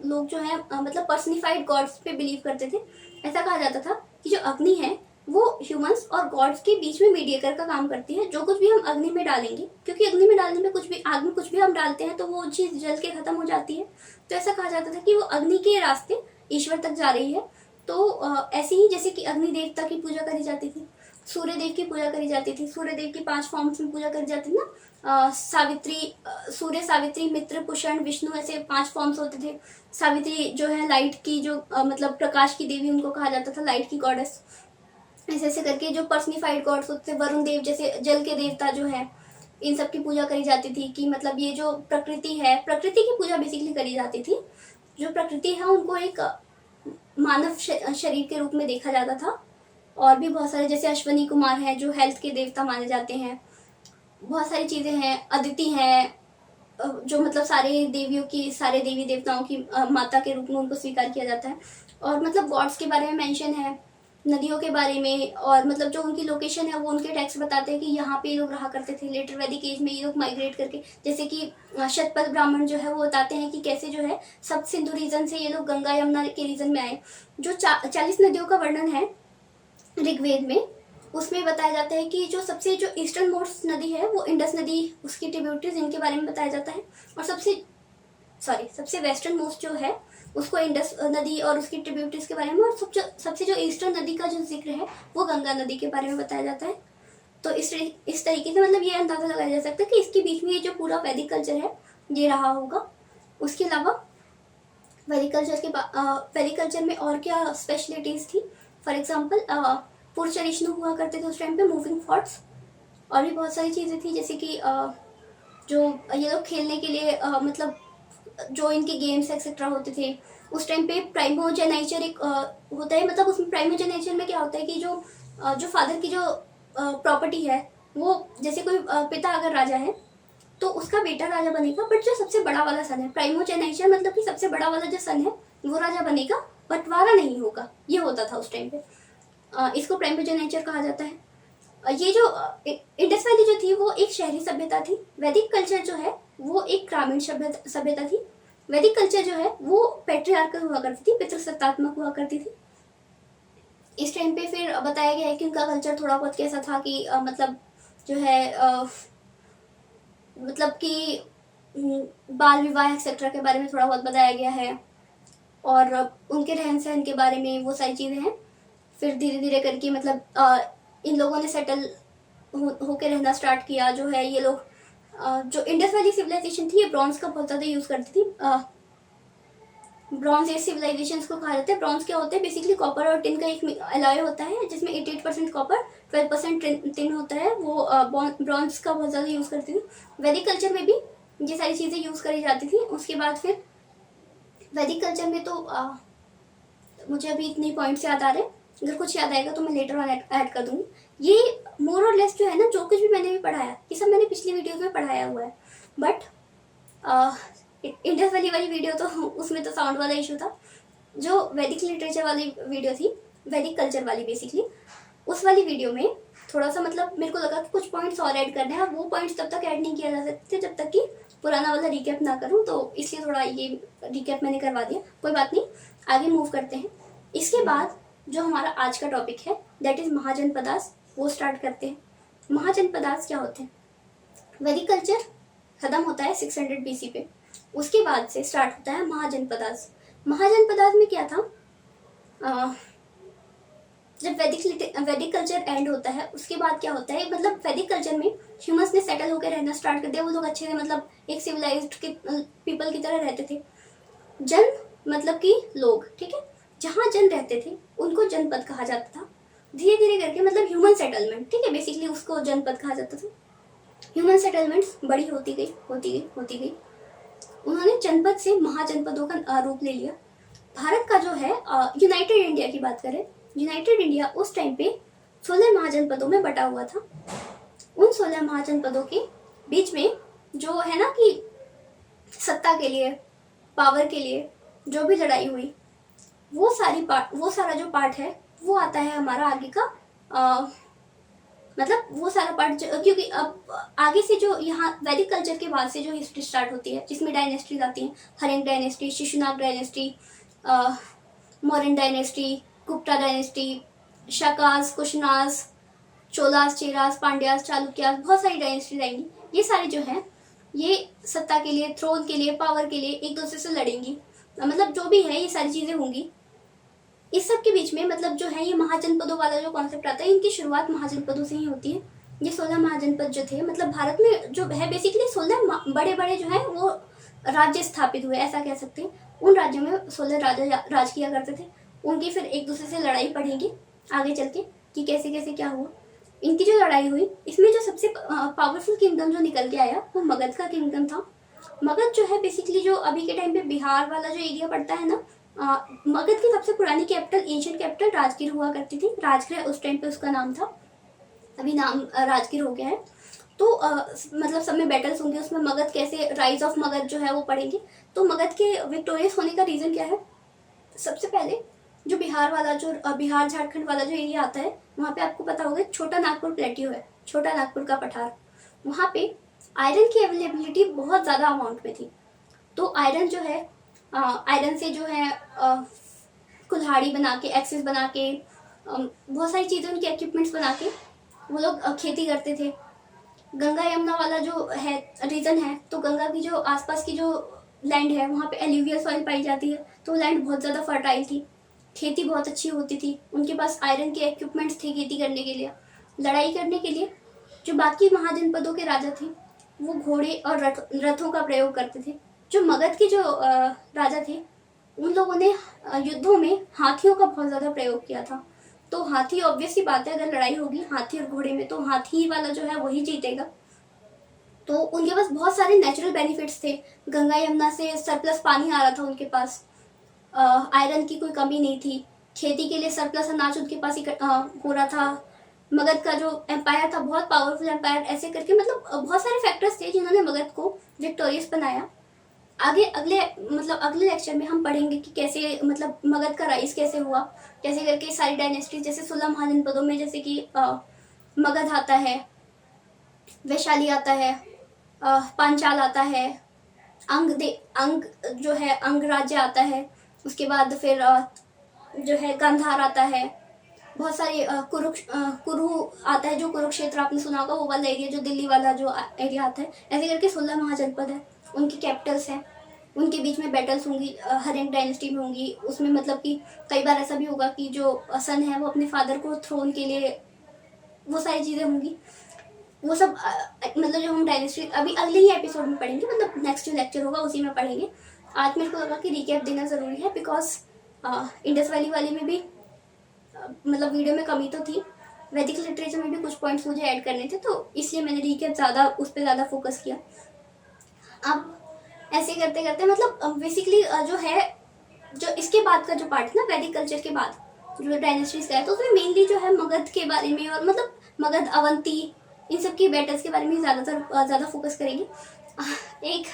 लोग जो है मतलब पर्सनिफाइड गॉड्स पे बिलीव करते थे। ऐसा कहा जाता था कि जो अग्नि है वो ह्यूमंस और गॉड्स के बीच में मीडिएटर का काम करती है। जो कुछ भी हम अग्नि में डालेंगे, क्योंकि अग्नि में डालने में आग में कुछ भी हम डालते हैं तो वो चीज जल के खत्म हो जाती है, तो ऐसा कहा जाता था कि वो अग्नि के रास्ते ईश्वर तक जा रही है। तो ऐसे ही जैसे कि अग्नि देवता की पूजा करी जाती थी, सूर्य देव की पूजा करी जाती थी, सूर्य देव की 5 फॉर्म्स में पूजा करी जाती थी ना, सावित्री, सूर्य, सावित्री, मित्र, पुषण, विष्णु, ऐसे 5 फॉर्म्स होते थे। सावित्री जो है लाइट की, जो मतलब प्रकाश की देवी, उनको कहा जाता था लाइट की गॉडेस। ऐसे ऐसे करके जो पर्सनिफाइड गॉड्स होते थे, वरुण देव जैसे जल के देवता जो है, इन सब की पूजा करी जाती थी। कि मतलब ये जो प्रकृति है, प्रकृति की पूजा बेसिकली करी जाती थी। जो प्रकृति है उनको एक मानव शरीर के रूप में देखा जाता था। और भी बहुत सारे, जैसे अश्वनी कुमार है जो हेल्थ के देवता माने जाते हैं। बहुत सारी चीजें हैं, अदिति है जो मतलब सारे देवियों की, सारे देवी देवताओं की माता के रूप में उनको स्वीकार किया जाता है। और मतलब गॉड्स के बारे में मेंशन है, नदियों के बारे में, और मतलब जो उनकी लोकेशन है वो उनके टेक्स्ट बताते हैं कि यहाँ पे ये लोग रहा करते थे। लेटर वैदिक एज में ये लोग माइग्रेट करके, जैसे कि शतपथ ब्राह्मण जो है वो बताते हैं कि कैसे जो है सप्त सिंधु रीजन से ये लोग गंगा यमुना के रीजन में आए। जो 40 नदियों का वर्णन है ऋग्वेद में, उसमें बताया जाता है कि जो सबसे जो ईस्टर्न मोस्ट नदी है वो इंडस नदी, उसकी ट्रिब्यूटरीज, इनके बारे में बताया जाता है। और सबसे वेस्टर्न मोस्ट जो है उसको इंडस नदी और उसकी ट्रिब्यूटरीज के बारे में, और सबसे जो ईस्टर्न नदी का जो जिक्र है वो गंगा नदी के बारे में बताया जाता है। तो इस तरीके से मतलब ये अंदाजा लगाया जा सकता है कि इसके बीच में ये जो पूरा वैदिक कल्चर है ये रहा होगा। उसके अलावा वैदिक कल्चर में और क्या स्पेशलिटीज थी, फॉर एग्जाम्पल पुरचरिष्णु हुआ करते थे उस टाइम पे, मूविंग थॉट्स, और भी बहुत सारी चीज़ें थी। जैसे कि जो ये लोग खेलने के लिए मतलब जो इनके गेम्स एक्सेट्रा होते थे उस टाइम पे, प्राइमोजेनाइचर एक होता है। मतलब उसमें प्राइमोजेनाइचर में क्या होता है कि जो फादर की जो प्रॉपर्टी है, वो जैसे कोई पिता अगर राजा है तो उसका बेटा राजा बनेगा, बट जो सबसे बड़ा वाला सन है, प्राइमोजेनाइचर मतलब कि सबसे बड़ा वाला जो सन है वो राजा बनेगा, बंटवारा नहीं होगा। ये होता था उस टाइम पे, इसको प्राइमोजेनाइचर कहा जाता है। ये जो इंडस वैली जो थी वो एक शहरी सभ्यता थी। वैदिक कल्चर जो है वो एक ग्रामीण सभ्यता थी। वैदिक कल्चर जो है वो पैट्रियार्कल हुआ करती थी, पितृसत्तात्मक हुआ करती थी। इस टाइम पे फिर बताया गया है कि उनका कल्चर थोड़ा बहुत कैसा था कि मतलब जो है मतलब कि बाल विवाह एक्सेट्रा के बारे में थोड़ा बहुत बताया गया है, और उनके रहन सहन के बारे में वो सारी चीज़ें हैं। फिर धीरे धीरे करके मतलब इन लोगों ने सेटल होके रहना स्टार्ट किया। जो है ये लोग जो इंडस वैली सिविलाइजेशन थी ये ब्रॉन्ज का बहुत ज़्यादा यूज़ करती थी। ब्रॉन्ज एज सिविलाइजेशंस को कहा जाता है। ब्रॉन्ज क्या होता है? बेसिकली कॉपर और टिन का एक अलॉय होता है जिसमें 88% कॉपर 12% टिन होता है। वो ब्रॉन्ज का बहुत ज़्यादा यूज़ करती थी। वैदिक कल्चर में भी ये सारी चीज़ें यूज़ करी जाती थी। उसके बाद फिर वैदिक कल्चर में तो मुझे अभी इतने पॉइंट्स याद आ रहे हैं, अगर कुछ याद आएगा तो मैं लेटर ऑन ऐड कर दूँगी। ये मोर और लेस जो है ना, जो कुछ भी मैंने भी पढ़ाया ये सब मैंने पिछली वीडियोज़ में पढ़ाया हुआ है। बट इंडस वैली वाली वीडियो तो उसमें तो साउंड वाला इशू था। जो वैदिक लिटरेचर वाली वीडियो थी, वैदिक कल्चर वाली बेसिकली, उस वाली वीडियो में थोड़ा सा मतलब मेरे को लगा कि कुछ पॉइंट्स और ऐड करने हैं, और वो पॉइंट्स तब तक ऐड नहीं किया जा सकते जब तक कि पुराना वाला रिकैप ना करूँ, तो इसलिए थोड़ा ये रिकैप मैंने करवा दिया। कोई बात नहीं, आगे मूव करते हैं। इसके बाद जो हमारा आज का टॉपिक है दैट इज महाजनपदास, वो स्टार्ट करते हैं। महाजनपदास क्या होते हैं? वैदिक कल्चर खत्म होता है 600 BC पे, उसके बाद से स्टार्ट होता है महाजनपदास। महाजनपदास में क्या था? जब वैदिक कल्चर एंड होता है उसके बाद क्या होता है, मतलब वैदिक कल्चर में ह्यूमंस ने सेटल होकर रहना स्टार्ट कर दिया। वो लोग अच्छे से मतलब एक सिविलाइज्ड पीपल की तरह रहते थे। जन मतलब कि लोग, ठीक है, जहाँ जन रहते थे उनको जनपद कहा जाता था। धीरे धीरे करके मतलब ह्यूमन सेटलमेंट, ठीक है, बेसिकली उसको जनपद कहा जाता था। ह्यूमन सेटलमेंट्स बड़ी होती गई। उन्होंने जनपद से महाजनपदों का रूप ले लिया। भारत का जो है यूनाइटेड इंडिया की बात करें, यूनाइटेड इंडिया उस टाइम पे 16 महाजनपदों में बटा हुआ था। उन 16 महाजनपदों के बीच में जो है ना कि सत्ता के लिए, पावर के लिए जो भी लड़ाई हुई, वो सारा जो पार्ट है वो आता है हमारा आगे का मतलब वो सारा पार्ट, क्योंकि अब आगे से जो यहाँ वैदिक कल्चर के बाद से जो हिस्ट्री स्टार्ट होती है जिसमें डायनेस्टीज आती हैं, हरिंग dynasty, Shishunaga dynasty, Mauryan dynasty, Gupta dynasty, Shakas, Kushanas, Cholas, Cheras, Pandyas, Chalukyas, बहुत सारी डायनेस्टीज आएंगी। ये सारे जो हैं ये सत्ता के लिए, थ्रोन के लिए, पावर के लिए एक दूसरे से लड़ेंगी। मतलब जो भी है ये सारी चीजें होंगी। इस सब के बीच में मतलब जो है ये महाजनपदों वाला जो कॉन्सेप्ट आता है, इनकी शुरुआत महाजनपदों से ही होती है। ये 16 महाजनपद जो थे, मतलब भारत में जो है बेसिकली 16 बड़े बड़े जो है वो राज्य स्थापित हुए, ऐसा कह सकते हैं। उन राज्यों में 16 राजा राज किया करते थे। उनकी फिर एक दूसरे से लड़ाई पड़ेगी आगे चल के कि कैसे कैसे क्या हुआ। इनकी जो लड़ाई हुई इसमें जो सबसे पावरफुल किंगडम जो निकल के आया वो मगध का किंगडम था। मगध जो है बेसिकली जो अभी के टाइम पे बिहार वाला जो एरिया पड़ता है ना, मगध की सबसे पुरानी कैपिटल, एंशिएंट कैपिटल राजगीर हुआ करती थी। राजगृह उस टाइम पे उसका नाम था, अभी नाम राजगीर हो गया है। तो मतलब सब में बैटल्स होंगे, उसमें मगध कैसे, राइज ऑफ मगध जो है वो पढ़ेंगे। तो मगध के विक्टोरियस होने का रीजन क्या है? सबसे पहले जो बिहार वाला जो बिहार झारखंड वाला जो एरिया आता है वहाँ पे आपको पता होगा छोटा नागपुर प्लेट्यू है, छोटा नागपुर का पठार। वहाँ पे आयरन की अवेलेबिलिटी बहुत ज़्यादा अमाउंट में थी। तो आयरन जो है आयरन से जो है कुल्हाड़ी बना के, एक्सेस बना के, बहुत सारी चीज़ें, उनके इक्विपमेंट्स बना के वो लोग खेती करते थे। गंगा यमुना वाला जो है रीजन है, तो गंगा की जो आसपास की जो लैंड है वहाँ पे एल्यूवियल सॉइल पाई जाती है, तो लैंड बहुत ज़्यादा फर्टाइल थी, खेती बहुत अच्छी होती थी। उनके पास आयरन के इक्विपमेंट्स थे खेती करने के लिए, लड़ाई करने के लिए। जो बाकी महाजनपदों के राजा थे वो घोड़े और रथों का प्रयोग करते थे। जो मगध के जो राजा थे उन लोगों ने युद्धों में हाथियों का बहुत ज़्यादा प्रयोग किया था। तो हाथी, ऑब्वियसली बात है, अगर लड़ाई होगी हाथी और घोड़े में तो हाथी वाला जो है वही जीतेगा। तो उनके पास बहुत सारे नेचुरल बेनिफिट्स थे। गंगा यमुना से सरप्लस पानी आ रहा था उनके पास, आयरन की कोई कमी नहीं थी, खेती के लिए सरप्लस अनाज उनके पास हो रहा था। मगध का जो एम्पायर था बहुत पावरफुल एम्पायर, ऐसे करके मतलब बहुत सारे फैक्टर्स थे जिन्होंने मगध को विक्टोरियस बनाया। आगे अगले लेक्चर में हम पढ़ेंगे कि कैसे मतलब मगध का राइज कैसे हुआ, कैसे करके सारी डायनेस्टी, जैसे 16 महाजनपदों में जैसे कि मगध आता है, वैशाली आता है, पांचाल आता है, अंग जो है अंग राज्य आता है, उसके बाद फिर जो है गांधार आता है, बहुत सारे कुरु आता है, जो कुरुक्षेत्र आपने सुना होगा, वो वाला एरिया जो दिल्ली वाला जो एरिया आता है। ऐसे करके 16 महाजनपद है, उनकी कैपिटल्स हैं, उनके बीच में बैटल्स होंगी, हर एक डायनेस्टी में होंगी। उसमें मतलब कि कई बार ऐसा भी होगा कि जो सन है वो अपने फादर को थ्रोन के लिए, वो सारी चीज़ें होंगी। वो सब मतलब जो हम डायनेस्टी अभी अगले ही एपिसोड में पढ़ेंगे, मतलब नेक्स्ट जो लेक्चर होगा उसी में पढ़ेंगे। आज मेरे को लगा कि रिकैप देना ज़रूरी है, बिकॉज इंडस वैली वाले में भी मतलब वीडियो में कमी तो थी, वैदिक लिटरेचर में भी कुछ पॉइंट्स मुझे ऐड करने थे, तो इसलिए मैंने रिकैप ज़्यादा उस पर ज़्यादा फोकस किया। अब ऐसे करते करते मतलब बेसिकली जो है, जो इसके बाद का जो पार्ट है ना वैदिक कल्चर के बाद जो डायनेस्टीज का है, तो उसमें मेनली जो है मगध के बारे में, और मतलब मगध, अवंती, इन सब की बैटल्स के बारे में ज़्यादा फोकस करेंगे। एक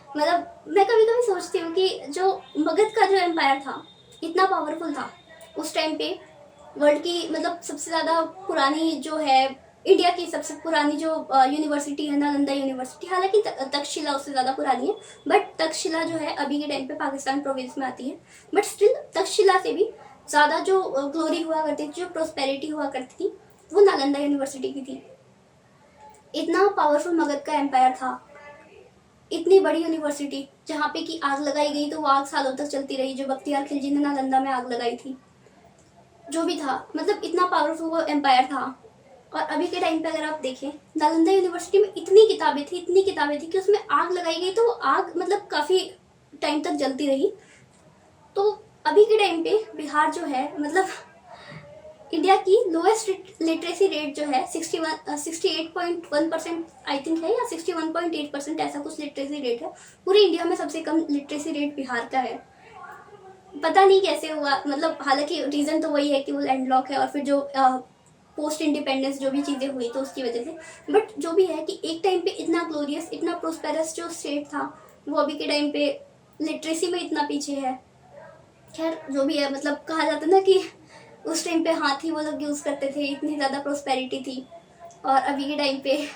मतलब मैं कभी कभी सोचती हूँ कि जो मगध का जो एम्पायर था इतना पावरफुल था उस टाइम पे, वर्ल्ड की मतलब सबसे ज़्यादा पुरानी जो है, इंडिया की सबसे पुरानी जो यूनिवर्सिटी है नालंदा यूनिवर्सिटी, हालांकि तक्षशिला उससे ज़्यादा पुरानी है, बट तक्षशिला जो है अभी के टाइम पे पाकिस्तान प्रोविंस में आती है, बट स्टिल तक्षशिला से भी ज़्यादा जो ग्लोरी हुआ करती थी, जो प्रोस्पेरिटी हुआ करती थी, वो नालंदा यूनिवर्सिटी की थी। इतना पावरफुल मगध का एम्पायर था, इतनी बड़ी यूनिवर्सिटी जहाँ पे कि आग लगाई गई तो वो आग सालों तक चलती रही, जो बख्तियार खिलजी ने नालंदा में आग लगाई थी। जो भी था मतलब इतना पावरफुल वो एम्पायर था। और अभी के टाइम पे अगर आप देखें, नालंदा यूनिवर्सिटी में इतनी किताबें थी कि उसमें आग लगाई गई तो वो आग मतलब काफ़ी टाइम तक जलती रही। तो अभी के टाइम पे बिहार जो है मतलब इंडिया की लोएस्ट लिटरेसी रेट जो है 68.1% आई थिंक है, या 61.8%, ऐसा कुछ लिटरेसी रेट है। पूरे इंडिया में सबसे कम लिटरेसी रेट बिहार का है। पता नहीं कैसे हुआ, मतलब हालांकि रीज़न तो वही है कि वो लैंडलॉक है, और फिर जो पोस्ट इंडिपेंडेंस जो भी चीज़ें हुई तो उसकी वजह से, बट जो भी है कि एक टाइम पे इतना ग्लोरियस, इतना प्रोस्पेरस जो स्टेट था, वो अभी के टाइम पे लिटरेसी में इतना पीछे है। खैर जो भी है, मतलब कहा जाता है ना कि उस टाइम पे हाथी वो लोग यूज़ करते थे, इतनी ज़्यादा प्रोस्पेरिटी थी, और अभी के टाइम पे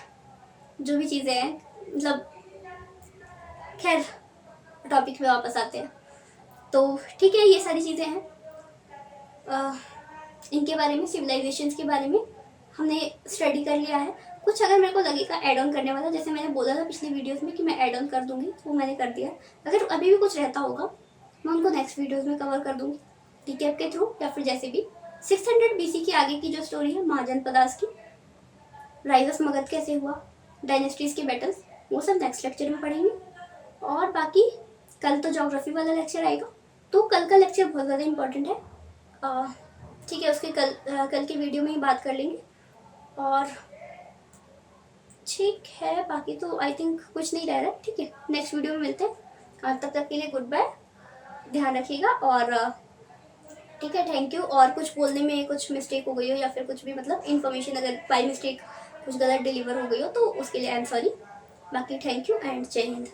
जो भी चीज़ें हैं मतलब, खैर टॉपिक पे वापस आते हैं। तो ठीक है, ये सारी चीज़ें हैं, इनके बारे में, सिविलाइजेशंस के बारे में हमने स्टडी कर लिया है। कुछ अगर मेरे को लगेगा ऐड ऑन करने वाला, जैसे मैंने बोला था पिछली वीडियोस में कि मैं ऐड ऑन कर दूंगी, वो मैंने कर दिया। अगर अभी भी कुछ रहता होगा मैं उनको नेक्स्ट वीडियोस में कवर कर दूंगी, रिकैप के थ्रू, या फिर जैसे भी 600 BC के आगे की जो स्टोरी है महाजनपदास की, राइज ऑफ मगध कैसे हुआ, डायनेस्टीज के बैटल्स, वो सब नेक्स्ट लेक्चर में पढ़ेंगे। और बाकी कल तो ज्योग्राफी वाला लेक्चर आएगा, तो कल का लेक्चर बहुत ज़्यादा इंपॉर्टेंट है। ठीक है, उसके कल के वीडियो में ही बात कर लेंगे। और ठीक है, बाकी तो आई थिंक कुछ नहीं रह रहा है। ठीक है, नेक्स्ट वीडियो में मिलते हैं, तब तक के लिए गुड बाय, ध्यान रखिएगा। और ठीक है, थैंक यू। और कुछ बोलने में कुछ मिस्टेक हो गई हो, या फिर कुछ भी मतलब इन्फॉर्मेशन अगर बाय मिस्टेक कुछ गलत डिलीवर हो गई हो, तो उसके लिए आई एम सॉरी। बाकी थैंक यू एंड जय हिंद।